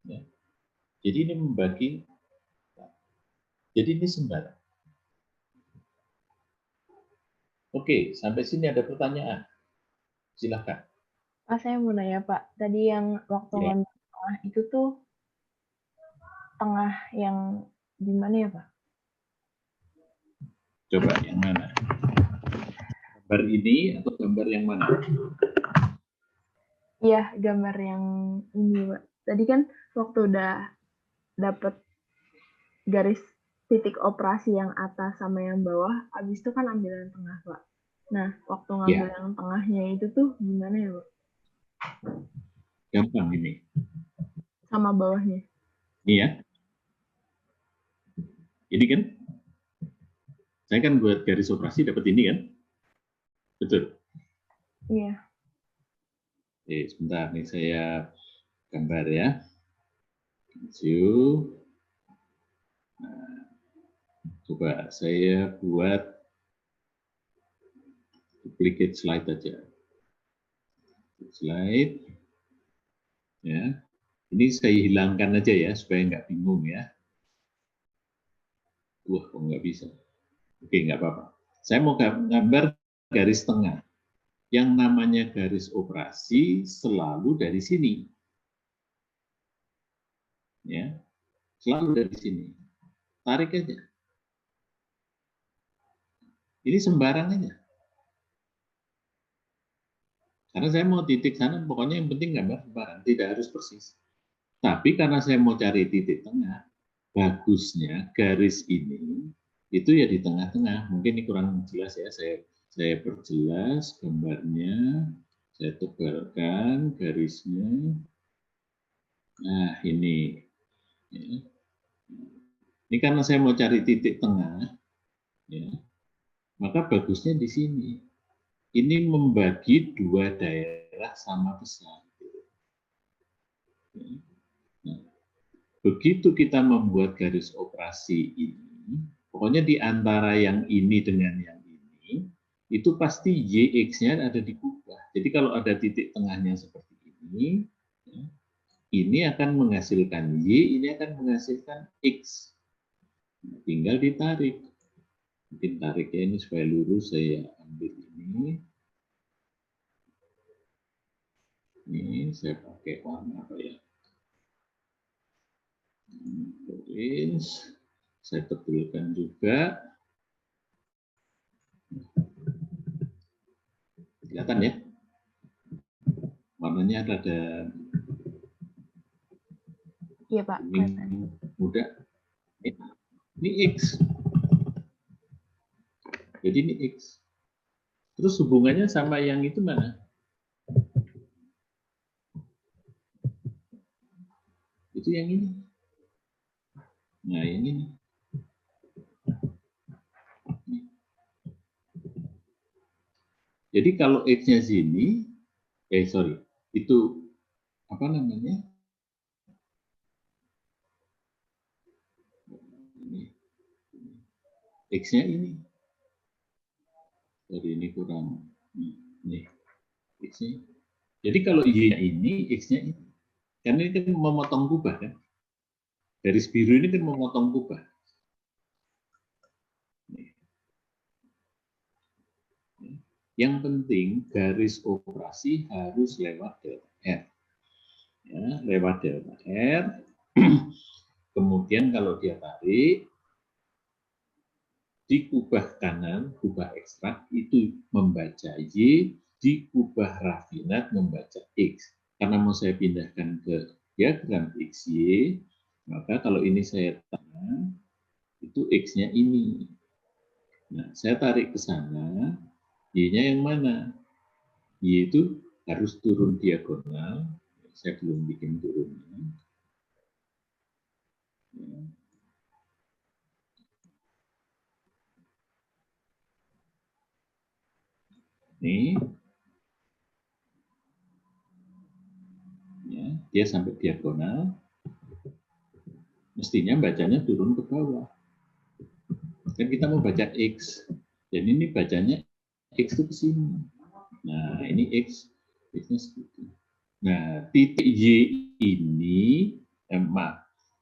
Ya. Jadi ini membagi, jadi ini sembarang. Oke, sampai sini ada pertanyaan. Silahkan. Pak, saya mau nanya, Pak. Tadi yang waktu Ya. ngambil tengah itu tuh tengah yang gimana ya, Pak? Coba yang mana? Gambar ini atau gambar yang mana? Iya, gambar yang ini, Pak. Tadi kan waktu udah dapet garis titik operasi yang atas sama yang bawah, habis itu kan ambil yang tengah, Pak. Nah, waktu ngambil yang tengahnya itu tuh gimana ya, Pak? Gampang ini. Sama bawahnya. Ini ya. Ini kan. Saya kan buat garis operasi dapat ini kan. Betul. Iya. Oke, sebentar nih saya gambar ya. Maju. Nah, coba saya buat duplicate slide aja. Slide. Ya. Ini saya hilangkan aja ya supaya nggak bingung ya. Wah, kok nggak bisa. Oke, nggak apa-apa. Saya mau gambar garis tengah. Yang namanya garis operasi selalu dari sini. Ya, selalu dari sini. Tarik aja. Ini sembarang aja. Karena saya mau titik sana, pokoknya yang penting gambar sembarang, tidak harus persis. Tapi karena saya mau cari titik tengah, bagusnya garis ini itu ya di tengah-tengah. Mungkin ini kurang jelas ya, saya perjelas gambarnya, saya tebalkan garisnya. Nah, ini. Ya. Ini karena saya mau cari titik tengah, ya, maka bagusnya di sini. Ini membagi dua daerah sama besar. Nah, begitu kita membuat garis operasi ini, pokoknya di antara yang ini dengan yang ini, itu pasti YX-nya ada dikubah. Jadi kalau ada titik tengahnya seperti ini, ya, ini akan menghasilkan Y, ini akan menghasilkan X. Tinggal ditarik. Mungkin tariknya ini supaya lurus, saya ambil ini. Ini saya pakai warna apa ya? Orange. Saya tebelkan juga. Kelihatan ya? Warnanya ada Iya, Pak. kuning muda. Ini X. Jadi ini X. Terus hubungannya sama yang itu mana? Itu yang ini. Nah, ini nih. Jadi kalau X-nya sini, itu apa namanya? X-nya ini. Dari ini kurang. Nih, X-nya. Jadi kalau Y-nya ini, X-nya ini. Karena ini kan memotong kubah kan. Garis biru ini kan memotong kubah. Yang penting garis operasi harus lewat delta R. Ya, lewat delta R. Kemudian kalau dia tarik, di kubah kanan, kubah ekstrak itu membaca Y, di kubah rafinat membaca X. Karena mau saya pindahkan ke diagram XY, maka kalau ini saya tanya, itu X-nya ini. Nah, saya tarik ke sana, Y-nya yang mana? Y itu harus turun diagonal, saya belum bikin turunnya. Ya. Ini, ya, dia sampai diagonal, mestinya bacanya turun ke bawah. Kan kita mau baca X, dan ini bacanya X itu ke sini. Nah, ini X, X-nya segitu. Nah, titik Y ini,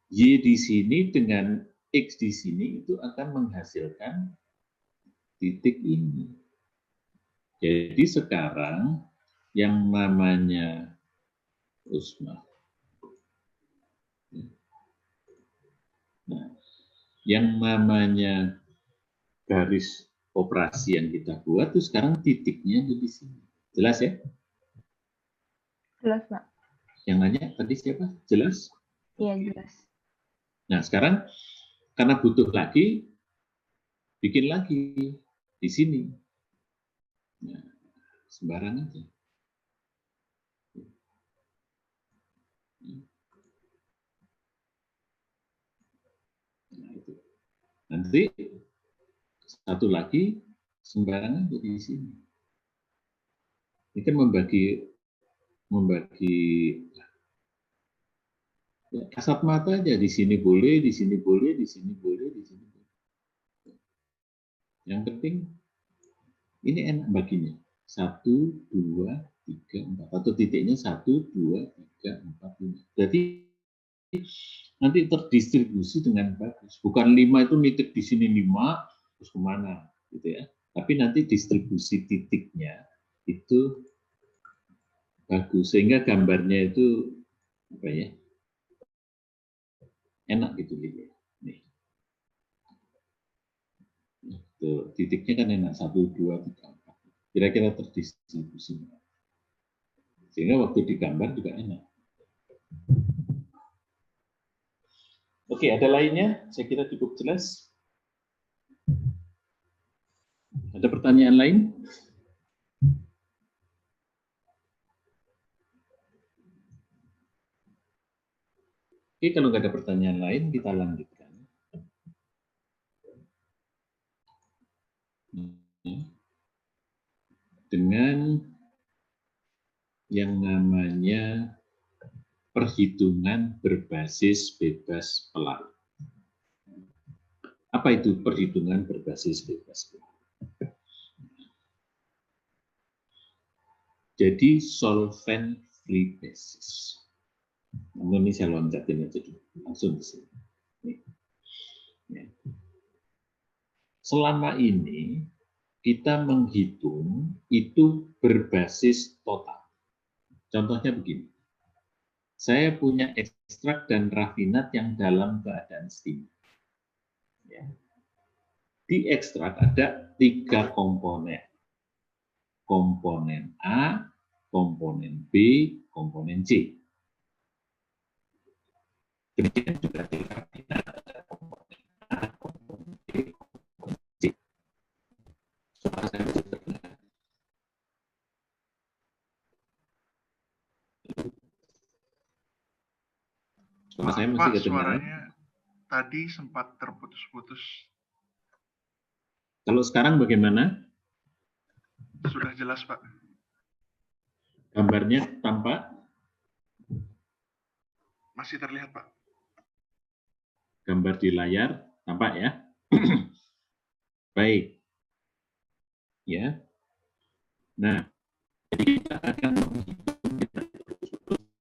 Y di sini dengan X di sini itu akan menghasilkan titik ini. Jadi sekarang yang namanya nah, yang namanya garis operasi yang kita buat itu sekarang titiknya ada di sini. Jelas ya? Jelas, Pak. Yang nanya tadi siapa? Jelas? Iya, jelas. Nah, sekarang karena butuh lagi, bikin lagi di sini. Nah, sembarang aja. Nah, itu. Nanti satu lagi sembarangan aja di sini. Ini kan membagi ya, kasat mata aja, di sini boleh, di sini boleh, di sini boleh, di sini boleh. Yang penting ini enak baginya. 1, 2, 3, 4. Atau titiknya 1, 2, 3, 4, 5. Jadi nanti terdistribusi dengan bagus. Bukan 5 itu nitik di sini 5, terus kemana, gitu ya. Tapi nanti distribusi titiknya itu bagus, sehingga gambarnya itu apa ya, enak gitu lihat. Nih. Tuh, titiknya kan enak 1, 2, 3, 4. Kira-kira terdistribusi. Sehingga waktu digambar juga enak. Oke, ada lainnya? Saya kira cukup jelas. Ada pertanyaan lain? Oke, kalau nggak ada pertanyaan lain, kita lanjutkan. Dengan yang namanya perhitungan berbasis bebas pelarut. Apa itu perhitungan berbasis bebas pelarut? Jadi solvent free basis. Namun ini saya loncatin aja dulu, langsung ke sini. Selama ini kita menghitung itu berbasis total. Contohnya begini, saya punya ekstrak dan rafinat yang dalam keadaan steam. Ya. Di ekstrak ada 3 komponen. Komponen A, komponen B, komponen C. Demikian juga di rafinat ada komponen A, komponen B, komponen C. Suara saya masih terdengar. Maaf, Pak, suaranya tadi sempat terputus-putus. Kalau sekarang bagaimana? Sudah jelas, Pak. Gambarnya tampak? Masih terlihat, Pak. Gambar di layar tampak ya? Baik. Ya. Nah, jadi kita akan menghitung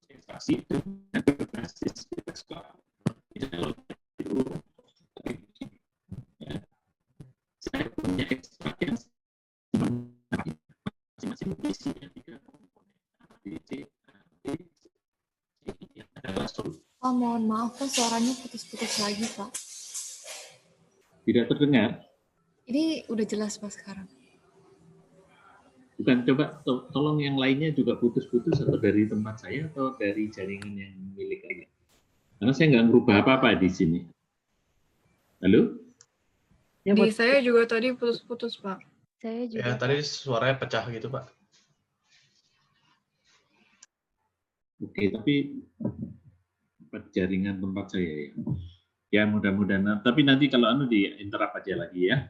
ekstraksi dengan berbasis kita sekolah. Kalau itu, ya, saya punya ekstraksi yang masing-masing isinya 3 komponen. A, B, C, D, C adalah solusi. Oh, mohon maaf, Pak, suaranya putus-putus lagi, Pak. Tidak terdengar? Ini udah jelas, Pak, sekarang. Bukan, coba tolong yang lainnya juga putus-putus atau dari tempat saya atau dari jaringan yang milik kalian. Karena saya nggak merubah apa-apa di sini. Halo? Ya, Di saya juga tadi putus-putus, Pak. saya juga. Ya, tadi suaranya pecah gitu, Pak. Oke, tapi jaringan tempat saya ya. Ya mudah-mudahan. Tapi nanti kalau di interrupt aja lagi ya.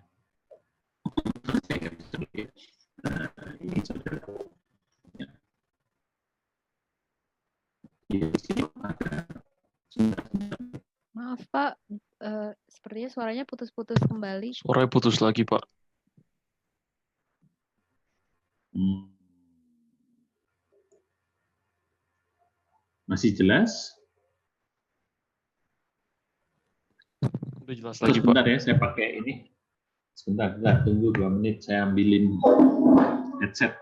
Nah, ini saudara. Ya. Di sini ada Maaf Pak, sepertinya suaranya putus-putus kembali. Suaranya putus lagi, Pak. Masih jelas? Udah jelas lagi, Pak. Sebentar ya, saya pakai ini. Sebentar, tunggu 2 menit, saya ambilin headset.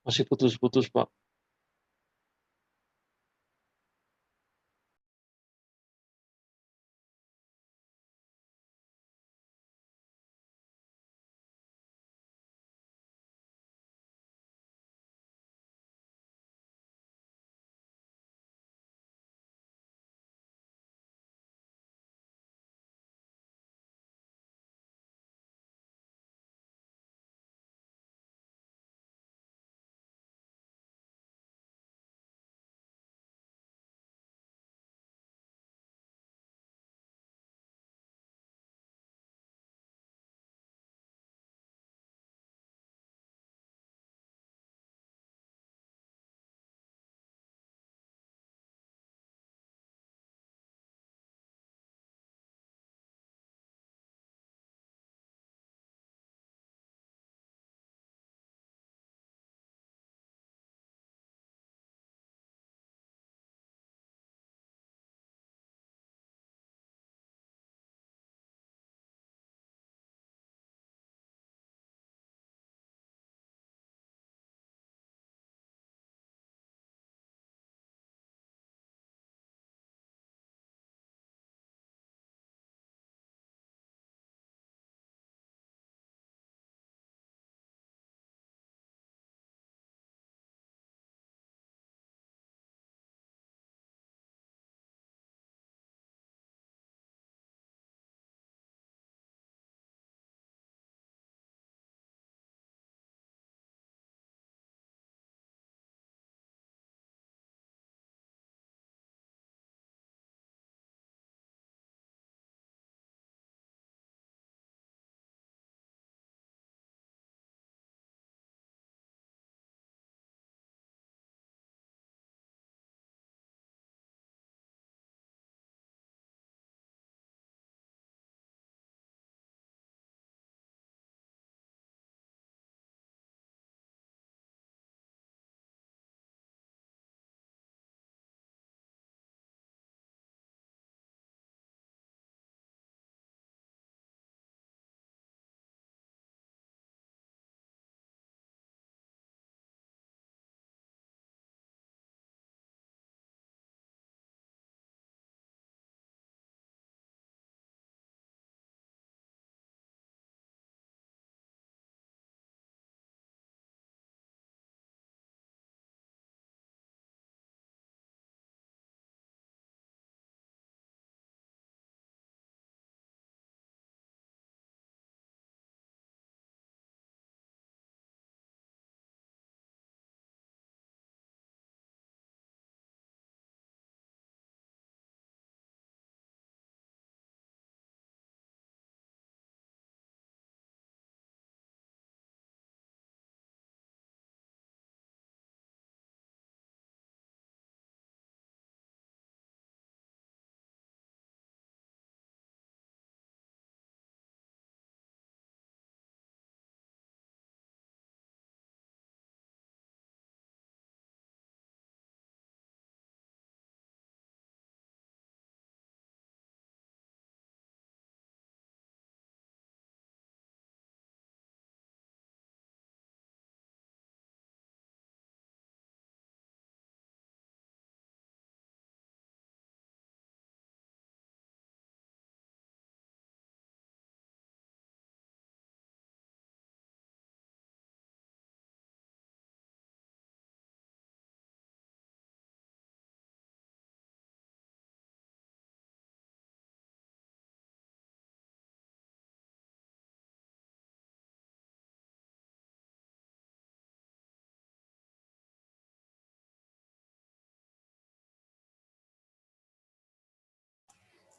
Masih putus-putus, Pak.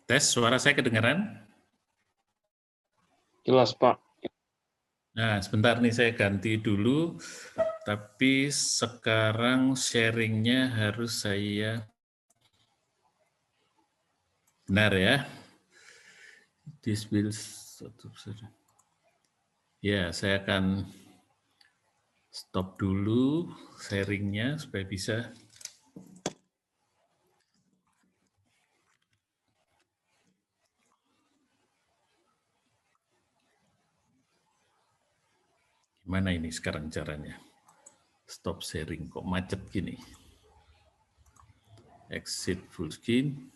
Tes, suara saya kedengaran? Jelas, Pak. Nah, sebentar nih saya ganti dulu, tapi sekarang sharingnya harus saya benar ya. This will ya, saya akan stop dulu sharingnya supaya bisa. Gimana ini sekarang caranya? Stop sharing, kok macet gini? Exit full screen.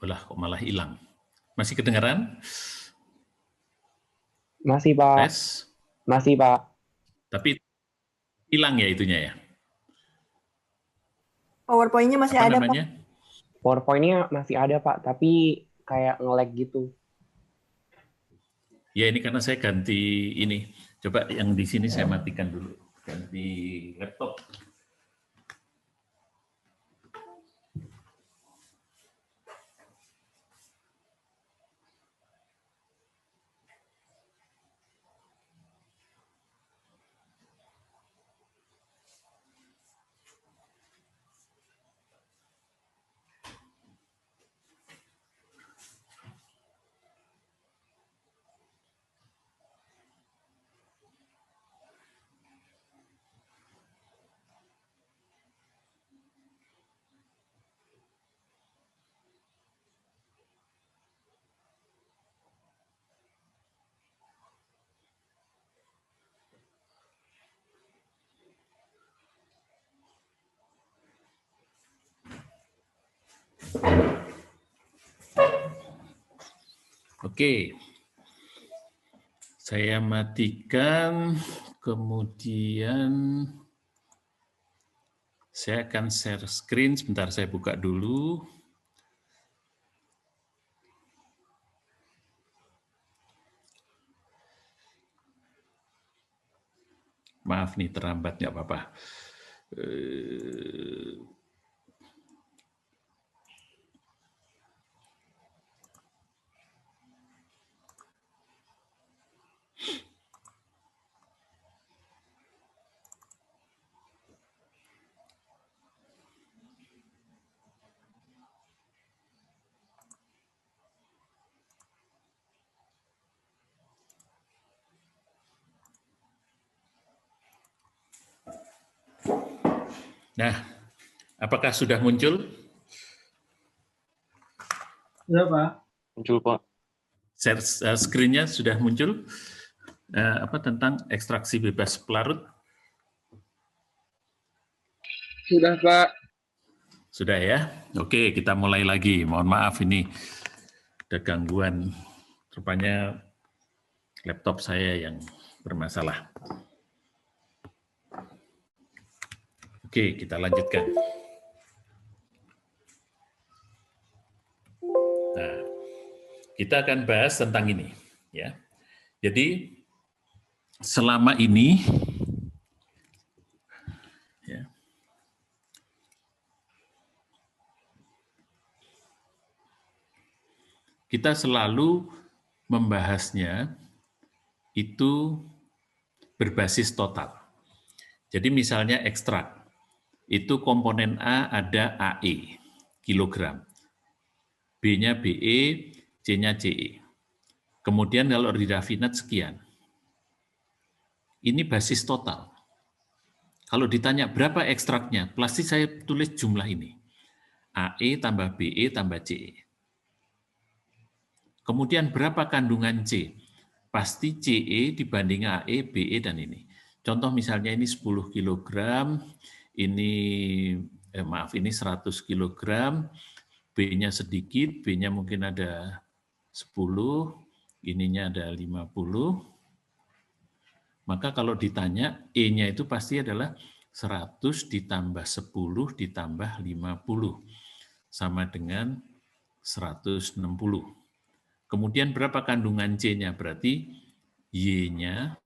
Olah, kok malah hilang? Masih kedengaran? Masih, Pak. Tes? Masih, Pak. Tapi hilang ya itunya ya? PowerPoint-nya masih Apa ada, namanya? Pak. PowerPoint-nya masih ada, Pak, tapi kayak nge-lag gitu. Ya ini karena saya ganti ini. Coba yang di sini saya matikan dulu. Ganti laptop. Oke, saya matikan, kemudian saya akan share screen. Sebentar, saya buka dulu. Maaf nih, terlambat, nggak apa-apa. Nah, apakah sudah muncul? Ya, Pak. Muncul, Pak. Share screen-nya sudah muncul? Apa tentang ekstraksi bebas pelarut? Sudah, Pak. Sudah ya? Oke, kita mulai lagi. Mohon maaf ini ada gangguan. Rupanya laptop saya yang bermasalah. Oke, kita lanjutkan. Nah, kita akan bahas tentang ini, ya. Jadi selama ini, ya, kita selalu membahasnya itu berbasis total. Jadi misalnya ekstrak. Itu komponen A ada AE, kilogram. B-nya BE, C-nya CE. Kemudian kalau dirafinat sekian. Ini basis total. Kalau ditanya berapa ekstraknya, pasti saya tulis jumlah ini. AE tambah BE tambah CE. Kemudian berapa kandungan C? Pasti CE dibanding AE, BE, dan ini. Contoh misalnya ini 10 kilogram, ini ini 100 kg, B-nya sedikit, B-nya mungkin ada 10, ininya ada 50. Maka kalau ditanya, E-nya itu pasti adalah 100 ditambah 10 ditambah 50, sama dengan 160. Kemudian berapa kandungan C-nya? Berarti Y-nya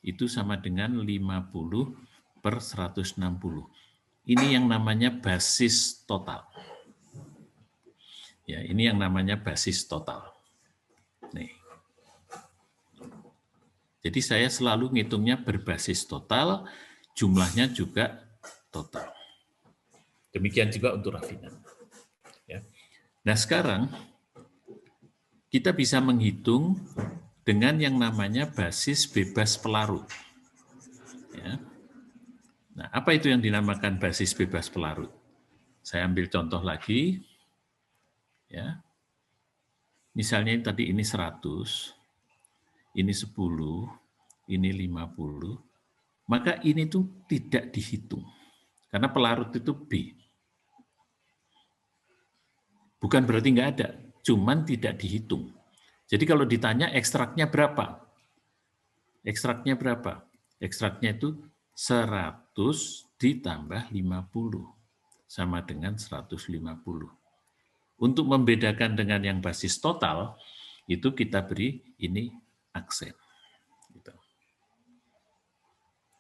itu sama dengan 50/160. Ini yang namanya basis total. Ya, ini yang namanya basis total. Nih. Jadi saya selalu ngitungnya berbasis total, jumlahnya juga total. Demikian juga untuk rafinat. Ya. Nah sekarang kita bisa menghitung dengan yang namanya basis bebas pelarut. Ya. Nah, apa itu yang dinamakan basis bebas pelarut? Saya ambil contoh lagi. Ya. Misalnya tadi ini 100, ini 10, ini 50, maka ini tuh tidak dihitung. Karena pelarut itu B. Bukan berarti nggak ada, cuman tidak dihitung. Jadi kalau ditanya ekstraknya berapa? Ekstraknya berapa? Ekstraknya itu 100 ditambah 50, sama dengan 150. Untuk membedakan dengan yang basis total, itu kita beri ini aksen. Gitu.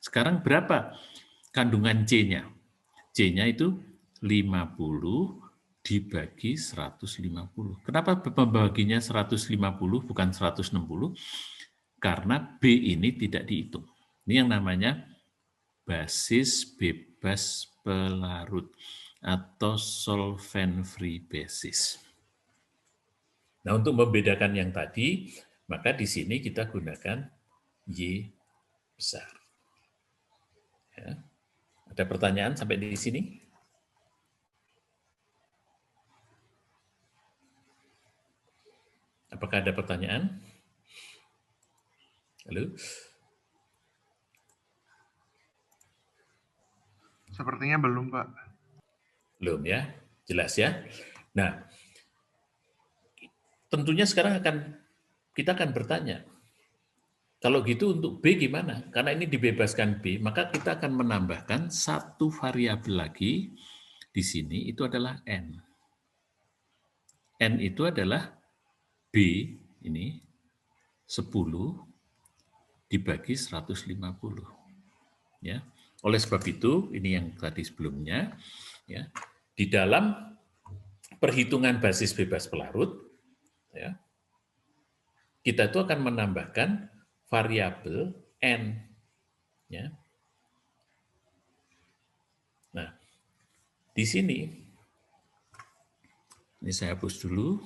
Sekarang berapa kandungan C-nya? C-nya itu 50 dibagi 150. Kenapa pembaginya 150 bukan 160? Karena B ini tidak dihitung. Ini yang namanya basis bebas pelarut atau solvent-free basis. Nah, untuk membedakan yang tadi, maka di sini kita gunakan Y besar. Ya. Ada pertanyaan sampai di sini? Apakah ada pertanyaan? Halo? Sepertinya belum, Pak. Belum ya? Jelas ya? Nah, tentunya sekarang kita akan bertanya, kalau gitu untuk B gimana? Karena ini dibebaskan B, maka kita akan menambahkan satu variabel lagi di sini, itu adalah N. N itu adalah B, ini 10 dibagi 150. Ya. Oleh sebab itu, ini yang tadi sebelumnya, ya, di dalam perhitungan basis bebas pelarut, ya, kita itu akan menambahkan variabel N. Ya. Nah, di sini, ini saya hapus dulu.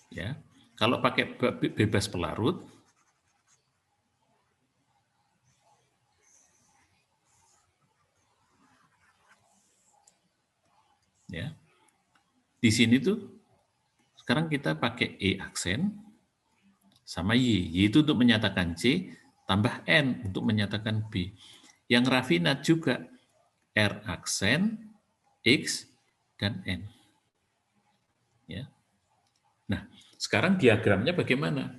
Ya, kalau pakai bebas pelarut, ya, di sini tuh sekarang kita pakai E aksen sama Y. Y itu untuk menyatakan C, tambah N untuk menyatakan B. Yang rafinat juga R aksen, X, dan N. Ya. Nah, sekarang diagramnya bagaimana?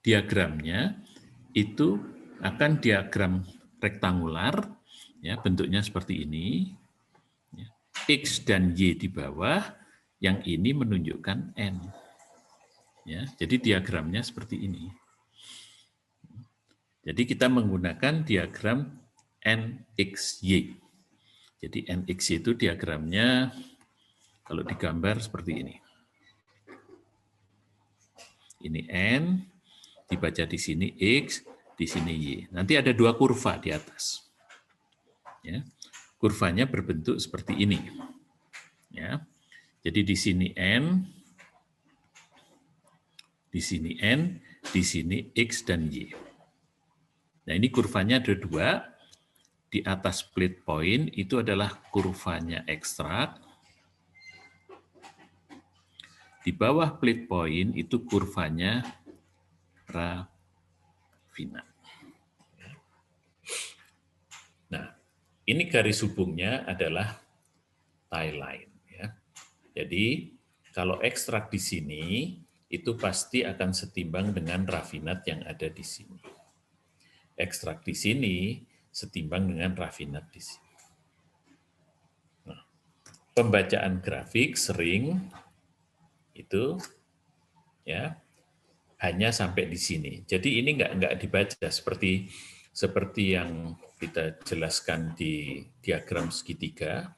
Diagramnya itu akan diagram rektangular, ya, bentuknya seperti ini. Ya. X dan Y di bawah, yang ini menunjukkan N. Ya, jadi diagramnya seperti ini. Jadi kita menggunakan diagram NXY. Jadi NXY itu diagramnya kalau digambar seperti ini. Ini N, dibaca di sini X, di sini Y. Nanti ada dua kurva di atas. Ya. Kurvanya berbentuk seperti ini. Ya. Jadi di sini N, di sini N, di sini X dan Y. Nah ini kurvanya ada dua. Di atas split point itu adalah kurvanya ekstrak. Di bawah split point itu kurvanya rafinat. Nah, ini garis hubungnya adalah tie line. Ya. Jadi, kalau ekstrak di sini, itu pasti akan setimbang dengan rafinat yang ada di sini. Ekstrak di sini setimbang dengan rafinat di sini. Nah, pembacaan grafik sering itu ya hanya sampai di sini. Jadi ini nggak dibaca seperti yang kita jelaskan di diagram segitiga.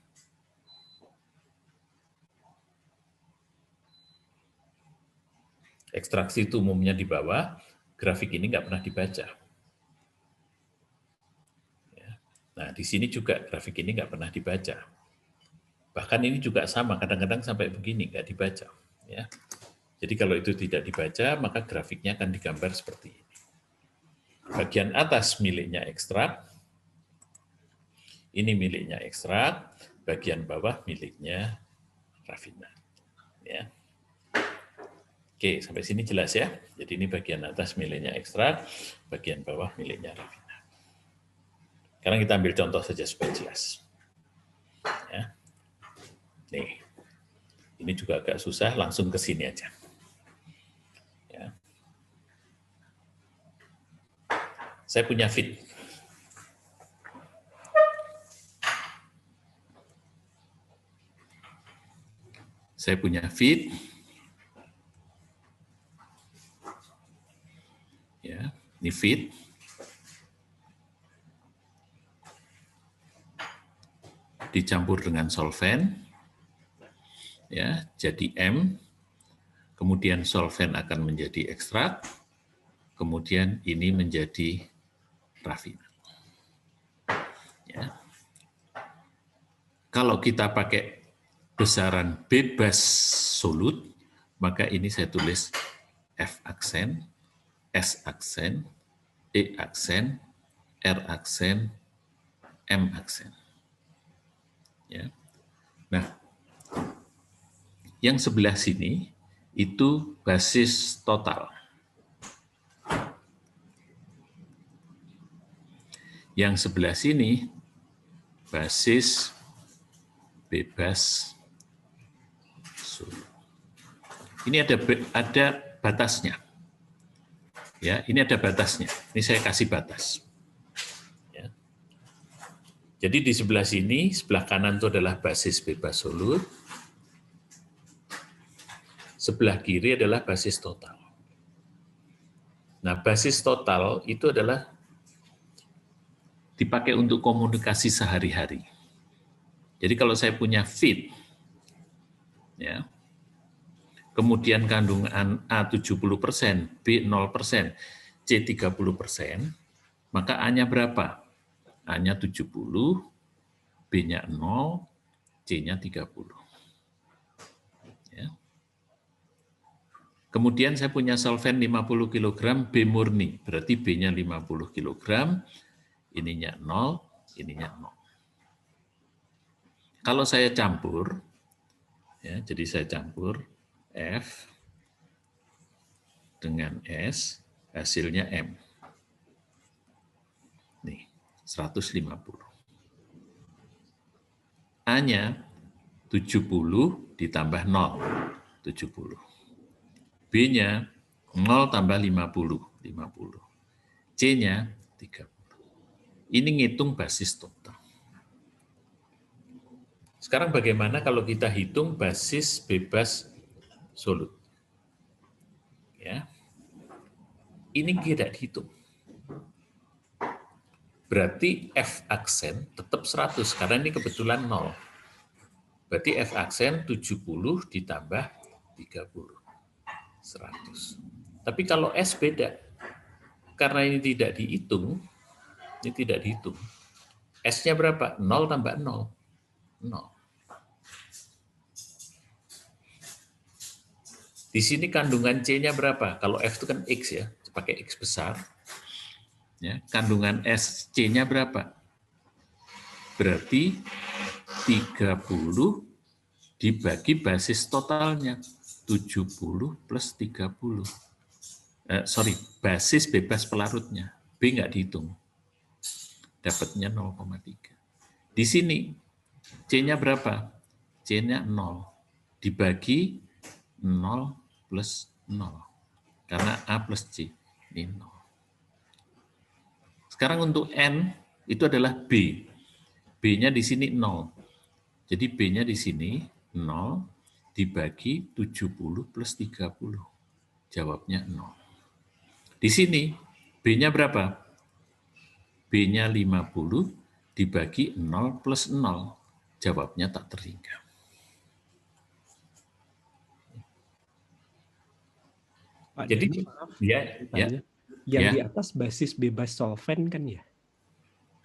Ekstraksi itu umumnya di bawah, grafik ini nggak pernah dibaca. Ya. Nah, di sini juga grafik ini nggak pernah dibaca. Bahkan ini juga sama, kadang-kadang sampai begini, nggak dibaca. Ya. Jadi kalau itu tidak dibaca, maka grafiknya akan digambar seperti ini. Bagian atas miliknya ekstrak, ini miliknya ekstrak, bagian bawah miliknya Raffina. Ya. Oke, sampai sini jelas ya. Jadi ini bagian atas miliknya ekstrak, bagian bawah miliknya Raffina. Sekarang kita ambil contoh saja supaya jelas. Ya. Nih, ini juga agak susah, langsung ke sini aja. Ya. Saya punya feed. Saya punya feed. Ya, ini feed. Dicampur dengan solvent. Ya, jadi M. Kemudian solvent akan menjadi ekstrak. Kemudian ini menjadi Raffina. Ya. Kalau kita pakai besaran bebas solut, maka ini saya tulis F aksen, S aksen, E aksen, R aksen, M aksen. Ya. Nah, yang sebelah sini itu basis total. Yang sebelah sini basis bebas solut. Ini ada batasnya. Ya, ini ada batasnya. Ini saya kasih batas. Ya. Jadi di sebelah sini, sebelah kanan itu adalah basis bebas solut. Sebelah kiri adalah basis total. Nah, basis total itu adalah dipakai untuk komunikasi sehari-hari. Jadi kalau saya punya feed, ya, kemudian kandungan A 70%, B 0%, C 30%, maka A-nya berapa? A-nya 70, B-nya 0, C-nya 30. Ya. Kemudian saya punya solvent 50 kg, B murni, berarti B-nya 50 kg, ininya 0, ininya 0. Kalau saya campur, ya, jadi saya campur F dengan S, hasilnya M. Nih, 150. A-nya 70 ditambah 0, 70. B-nya 0 tambah 50, 50. C-nya 30. Ini ngitung basis total. Sekarang bagaimana kalau kita hitung basis bebas solut? Ya. Ini tidak dihitung. Berarti F aksen tetap 100, karena ini kebetulan 0. Berarti F aksen 70 ditambah 30, 100. Tapi kalau S beda. Karena ini tidak dihitung, S-nya berapa? 0 tambah 0, 0. Di sini kandungan C-nya berapa? Kalau F itu kan X ya, pakai X besar. Ya, kandungan C-nya berapa? Berarti 30 dibagi basis totalnya. 70 plus 30. Basis bebas pelarutnya. B nggak dihitung. Dapatnya 0,3. Di sini C-nya berapa? C-nya 0. Dibagi 0 plus 0. Karena A plus C. Ini 0. Sekarang untuk N itu adalah B. B-nya di sini 0. Jadi B-nya di sini 0 dibagi 70 plus 30. Jawabnya 0. Di sini B-nya berapa? B-nya 50 dibagi 0 plus 0. Jawabnya tak terhingga. Pak Jadi, Dani, maaf. ya. Yang Ya. di atas basis bebas solvent kan ya?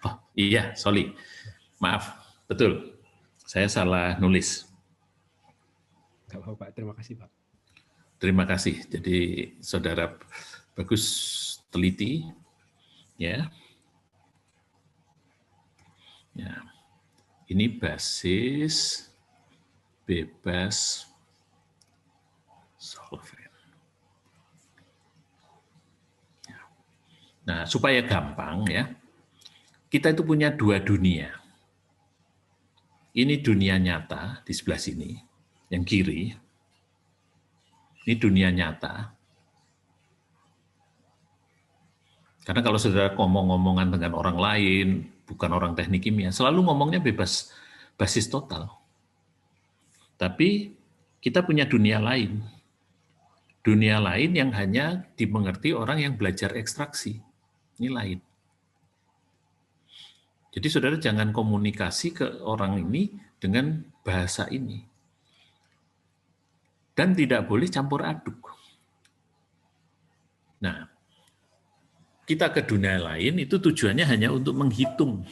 Oh, iya, sorry. Maaf, betul. Saya salah nulis. Nggak apa-apa, Pak. Terima kasih, Pak. Terima kasih. Jadi saudara bagus teliti, ya. Ya. Ini basis bebas solvent. Ya. Nah, supaya gampang ya, kita itu punya dua dunia. Ini dunia nyata di sebelah sini, yang kiri. Ini dunia nyata. Karena kalau saudara ngomong-ngomongan dengan orang lain, bukan orang teknik kimia, selalu ngomongnya bebas basis total. Tapi kita punya dunia lain. Dunia lain yang hanya dimengerti orang yang belajar ekstraksi. Ini lain. Jadi saudara jangan komunikasi ke orang ini dengan bahasa ini. Dan tidak boleh campur aduk. Nah, kita ke dunia lain itu tujuannya hanya untuk menghitung.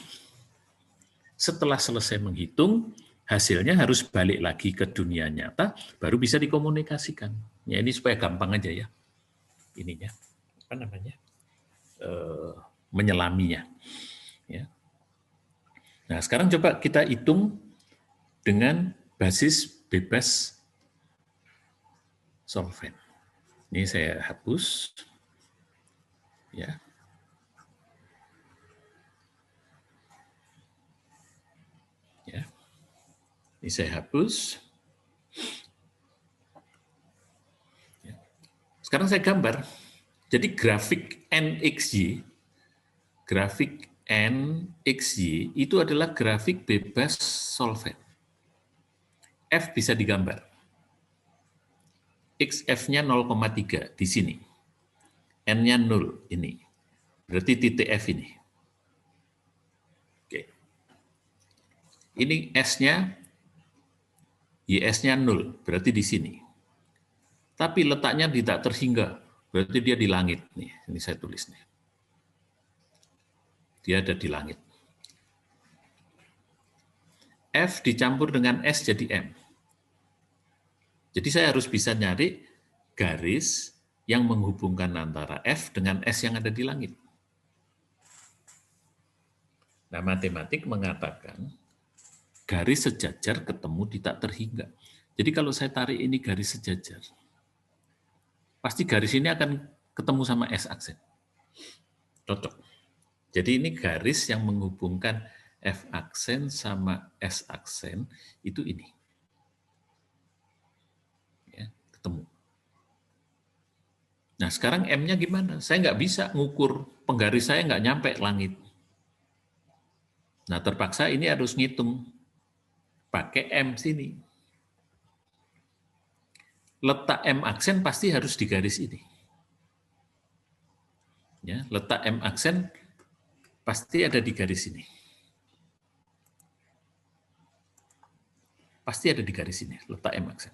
Setelah selesai menghitung, hasilnya harus balik lagi ke dunia nyata, baru bisa dikomunikasikan. Ya ini supaya gampang aja ya. Ininya, apa namanya? Menyelaminya. Ya. Nah, sekarang coba kita hitung dengan basis bebas solvent. Ini saya hapus. Ya. Ya. Ini saya hapus. Ya. Sekarang saya gambar. Jadi grafik NXY, itu adalah grafik bebas solvent. F bisa digambar. XF-nya 0,3 di sini. N-nya 0 ini. Berarti titik F ini. Oke. Ini S-nya, YS-nya 0, berarti di sini. Tapi letaknya tidak terhingga, berarti dia di langit. Nih, ini saya tulis nih. Dia ada di langit. F dicampur dengan S jadi M. Jadi saya harus bisa nyari garis yang menghubungkan antara F dengan S yang ada di langit. Nah, matematik mengatakan garis sejajar ketemu di tak terhingga. Jadi kalau saya tarik ini garis sejajar, pasti garis ini akan ketemu sama S aksen. Cocok. Jadi ini garis yang menghubungkan F aksen sama S aksen itu ini. Ya, ketemu. Nah sekarang M-nya gimana? Saya nggak bisa ngukur, penggaris saya nggak nyampe langit. Nah terpaksa ini harus ngitung pakai M sini. Letak M aksen pasti harus di garis ini. Ya, letak M aksen pasti ada di garis ini. Pasti ada di garis ini, letak M aksen.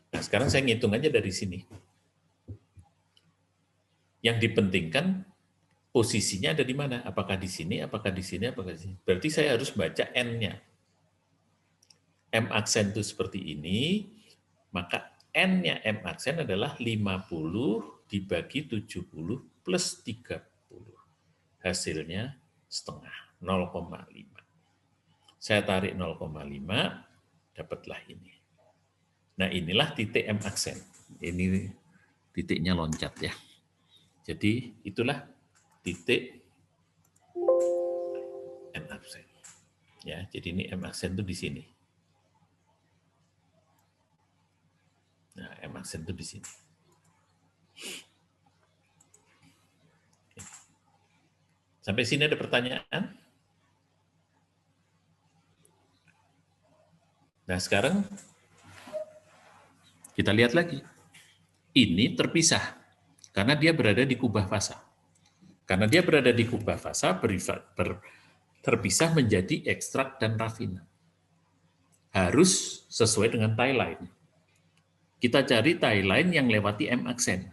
Nah, sekarang saya ngitung aja dari sini. Yang dipentingkan posisinya ada di mana? Apakah di sini, apakah di sini, apakah di sini. Berarti saya harus baca N-nya. M aksen itu seperti ini, maka N-nya M aksen adalah 50 dibagi 70 plus 30. Hasilnya setengah, 0,5. Saya tarik 0,5, dapatlah ini. Nah inilah titik M aksen. Ini titiknya loncat ya. Jadi itulah titik M aksen. Ya, jadi ini M aksen itu di sini. Nah, M aksen itu di sini. Sampai sini ada pertanyaan? Nah, sekarang kita lihat lagi. Ini terpisah karena dia berada di kubah fasa. Karena dia berada di kubah fasa, terpisah menjadi ekstrak dan rafina. Harus sesuai dengan tie line. Kita cari tie line yang lewati M aksen.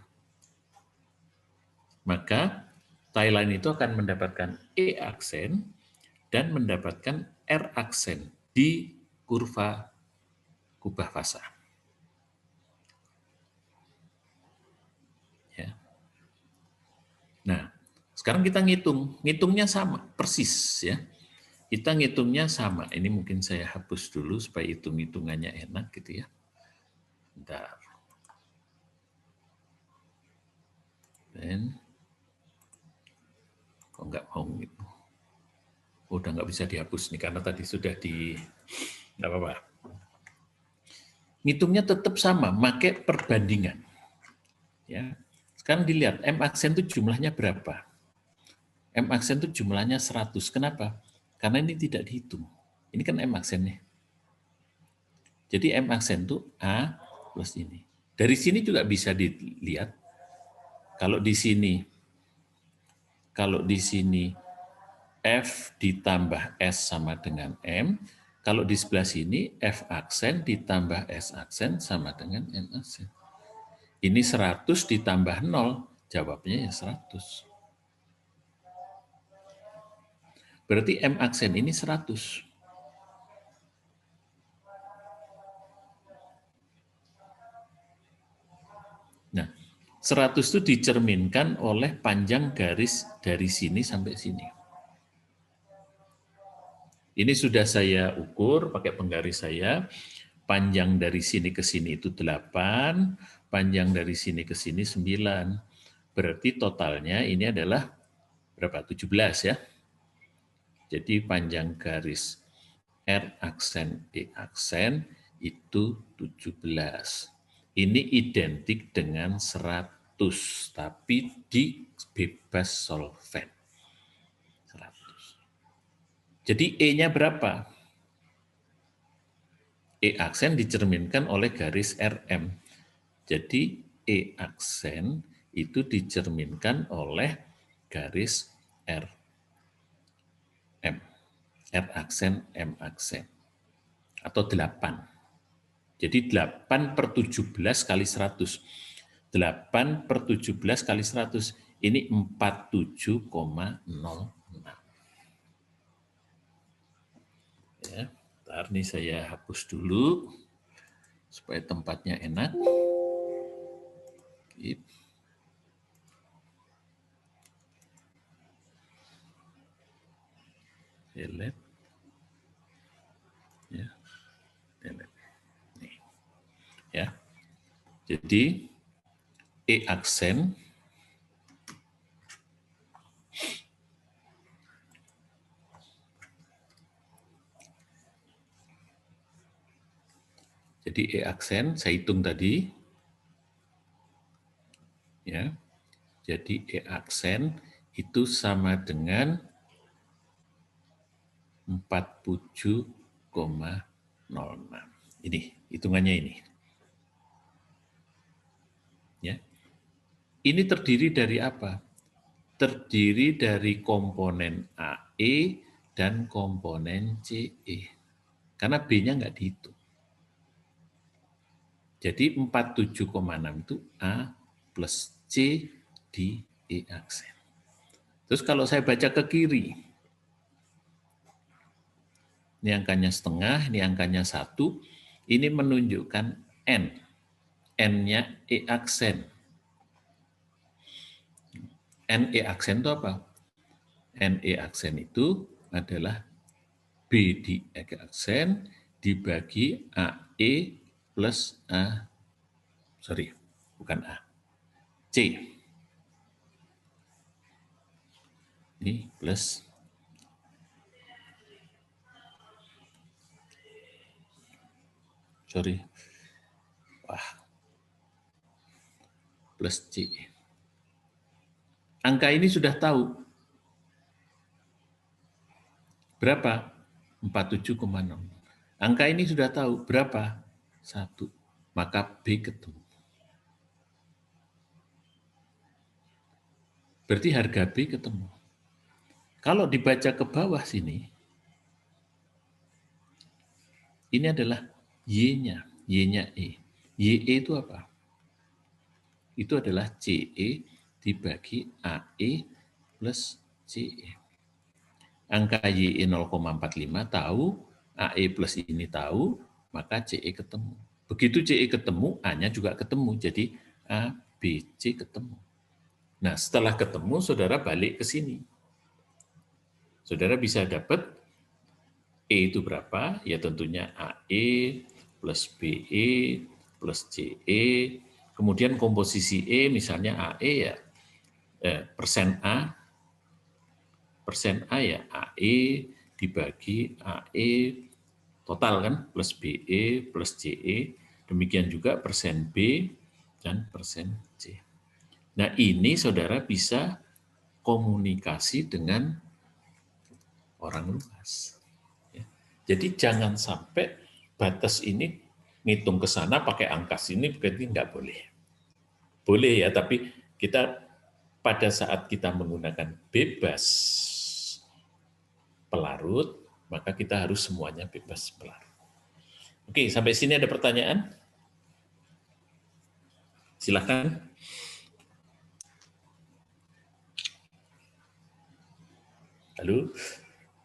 Maka tie line itu akan mendapatkan E aksen dan mendapatkan R aksen di kurva kubah fasa. Ya. Nah, sekarang kita ngitungnya sama, persis ya. Kita ngitungnya sama. Ini mungkin saya hapus dulu supaya hitung-hitungannya enak gitu ya. Bentar. Dan kok nggak mau gitu. Udah nggak bisa dihapus nih karena tadi sudah nggak apa-apa. Ngitungnya tetap sama, pakai perbandingan. Ya. Sekarang dilihat M aksen itu jumlahnya berapa? M aksen itu jumlahnya 100. Kenapa? Karena ini tidak dihitung. Ini kan M aksennya. Jadi M aksen itu A plus ini. Dari sini juga bisa dilihat. Kalau di sini F ditambah S sama dengan M. Kalau di sebelah sini F aksen ditambah S aksen sama dengan M aksen. Ini 100 ditambah 0, jawabnya ya 100. Berarti M aksen ini 100. Nah, 100 itu dicerminkan oleh panjang garis dari sini sampai sini. Ini sudah saya ukur pakai penggaris saya. Panjang dari sini ke sini itu 8, panjang dari sini ke sini 9. Berarti totalnya ini adalah berapa? 17 ya. Jadi panjang garis R aksen E aksen itu 17. Ini identik dengan 100, tapi di bebas solvent. 100. Jadi E-nya berapa? E aksen dicerminkan oleh garis RM. Jadi E aksen itu dicerminkan oleh garis RM. R aksen, M aksen. Atau 8. Jadi 8/17 kali 100. 8/17 kali 100. Ini 47,06. Ya. Bentar nih saya hapus dulu supaya tempatnya enak. Delete. Ya. Delete. Nih. Ya. Jadi E aksen Jadi E aksen saya hitung tadi. Ya. Jadi E aksen itu sama dengan 47,06. Ini hitungannya ini. Ya. Ini terdiri dari apa? Terdiri dari komponen AE dan komponen CE. Karena B-nya nggak dihitung. Jadi 47,6 itu A plus C di E aksen. Terus kalau saya baca ke kiri, ini angkanya setengah, ini angkanya 1, ini menunjukkan N. N-nya E aksen. N E aksen itu apa? N E aksen itu adalah B di E aksen dibagi AE plus C. Ini plus plus C. Angka ini sudah tahu. Berapa? 47,6. Angka ini sudah tahu berapa? 1. Maka B ketemu. Berarti harga B ketemu. Kalau dibaca ke bawah sini, ini adalah Y-nya, Y-nya E. YE itu apa? Itu adalah CE dibagi AE plus CE. Angka YE 0,45 tahu, AE plus ini tahu, maka CE ketemu. Begitu CE ketemu, A-nya juga ketemu. Jadi A, B, C ketemu. Nah, setelah ketemu, saudara balik ke sini. Saudara bisa dapat E itu berapa? Ya tentunya AE plus BE plus CE. Kemudian komposisi E, misalnya AE ya, persen A ya AE dibagi AE total kan, plus BE plus CE. Demikian juga persen B dan persen C. Nah, ini saudara bisa komunikasi dengan orang luas. Jadi jangan sampai batas ini ngitung ke sana pakai angka sini, berarti nggak boleh. Boleh ya, tapi kita pada saat kita menggunakan bebas pelarut, maka kita harus semuanya bebas pelarut. Oke, sampai sini ada pertanyaan? Silakan. Halo,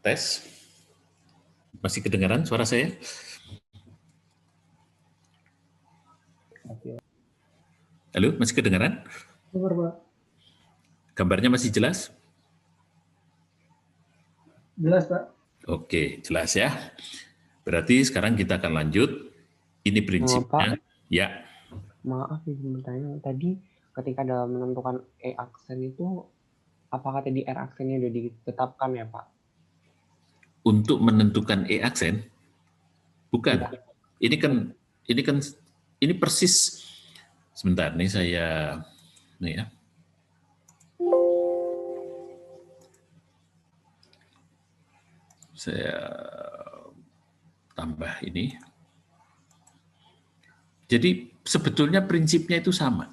tes. Masih kedengaran suara saya? Halo, masih kedengaran? Dengar, Pak. Gambarnya masih jelas? Jelas, Pak. Oke, jelas ya. Berarti sekarang kita akan lanjut. Ini prinsipnya. Ya. Maaf izin bertanya, tadi ketika dalam menentukan E aksen itu, apakah tadi R aksennya sudah ditetapkan ya Pak? Untuk menentukan E aksen? Bukan. Tidak. Ini persis. Sebentar, nih saya nih ya. Saya tambah ini. Jadi sebetulnya prinsipnya itu sama.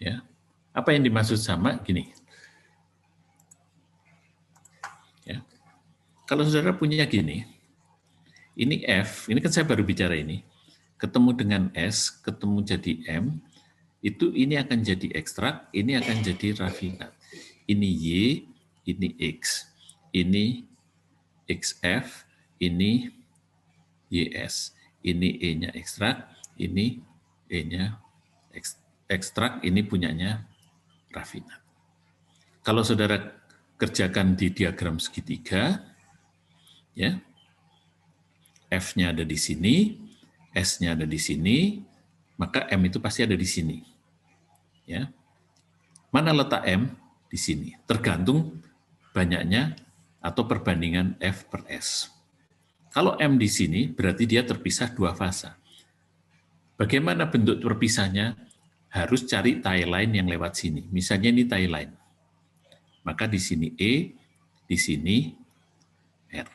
Ya. Apa yang dimaksud sama? Gini. Ya. Kalau saudara punya gini, ini F, ini kan saya baru bicara ini, ketemu dengan S, ketemu jadi M, itu ini akan jadi ekstrak, ini akan jadi rafinat. Ini Y, ini X, ini XF, ini YS, ini E-nya ekstrak, ini E-nya ekstrak, ini punyanya rafinat. Kalau saudara kerjakan di diagram segitiga, ya, F-nya ada di sini, S-nya ada di sini, maka M itu pasti ada di sini. Ya. Mana letak M? Di sini. Tergantung banyaknya atau perbandingan F per S. Kalau M di sini, berarti dia terpisah dua fasa. Bagaimana bentuk terpisahnya? Harus cari tie line yang lewat sini. Misalnya ini tie line. Maka di sini E, di sini R.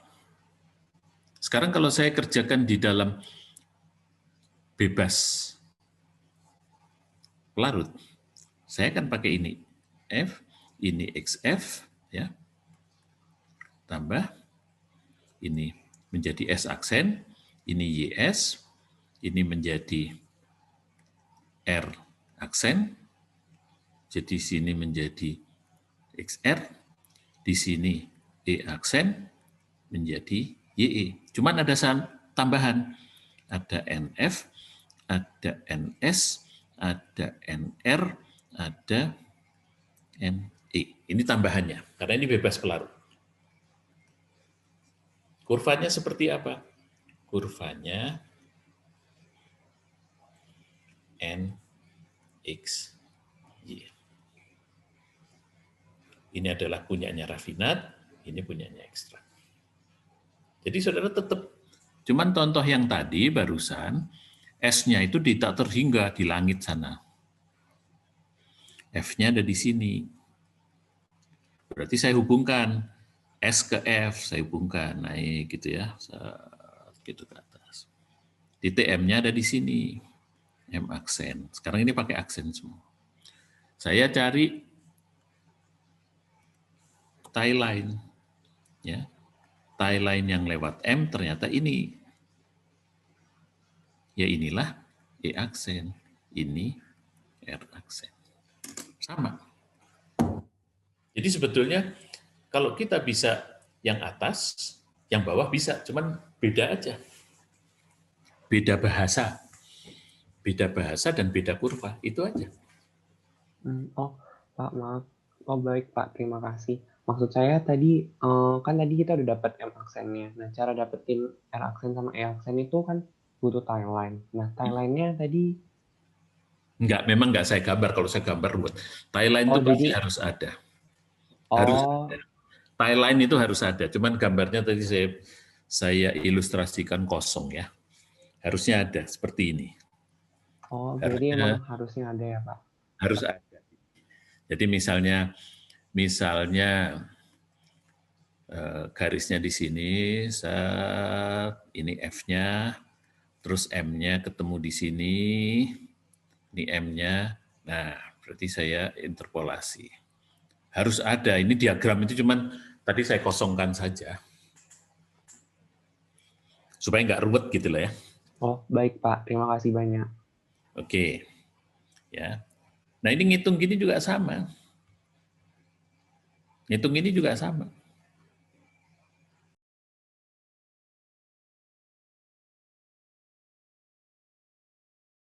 Sekarang kalau saya kerjakan di dalam bebas pelarut, saya akan pakai ini F, ini XF, ya, tambah ini menjadi S aksen, ini YS, ini menjadi R aksen, jadi sini menjadi XR, di sini E aksen menjadi YE. Cuman ada tambahan, ada NF, ada NS, ada NR, ada NE. Ini tambahannya, karena ini bebas pelarut. Kurvanya seperti apa? Kurvanya NXY. Ini adalah punyanya rafinat, ini punyanya ekstrak. Jadi saudara tetap, cuman contoh yang tadi barusan, S-nya itu tidak terhingga di langit sana. F-nya ada di sini. Berarti saya hubungkan S ke F, saya hubungkan naik gitu ya. gitu ke atas. Titik M-nya ada di sini, M aksen. Sekarang ini pakai aksen semua. Saya cari tie line, ya. Tie line yang lewat M ternyata ini. Ya inilah E aksen, ini R aksen. Sama. Jadi sebetulnya kalau kita bisa yang atas, yang bawah bisa, cuman beda aja. Beda bahasa. Beda bahasa dan beda kurva, itu aja. Oh, Pak, maaf. Oh, baik, Pak. Terima kasih. Maksud saya tadi, kan tadi kita udah dapat M aksennya. Nah, cara dapetin R aksen sama E aksen itu kan butuh tie line. Nah, tie line-nya tadi... Enggak, memang enggak saya gambar. Kalau saya gambar buat tie line itu pasti harus ada. Harus ada. Tie line itu harus ada. Cuman gambarnya tadi saya ilustrasikan kosong ya. Harusnya ada seperti ini. Oh, berarti emang harusnya ada ya, Pak? Harus ada. Jadi misalnya garisnya di sini, ini F-nya, terus M-nya ketemu di sini, ini M-nya. Nah, berarti saya interpolasi. Harus ada. Ini diagram itu cuman tadi saya kosongkan saja. Supaya nggak ruwet gitu lah ya. Oh, baik Pak. Terima kasih banyak. Oke. Ya. Nah, ini ngitung gini juga sama. Ngitung ini juga sama.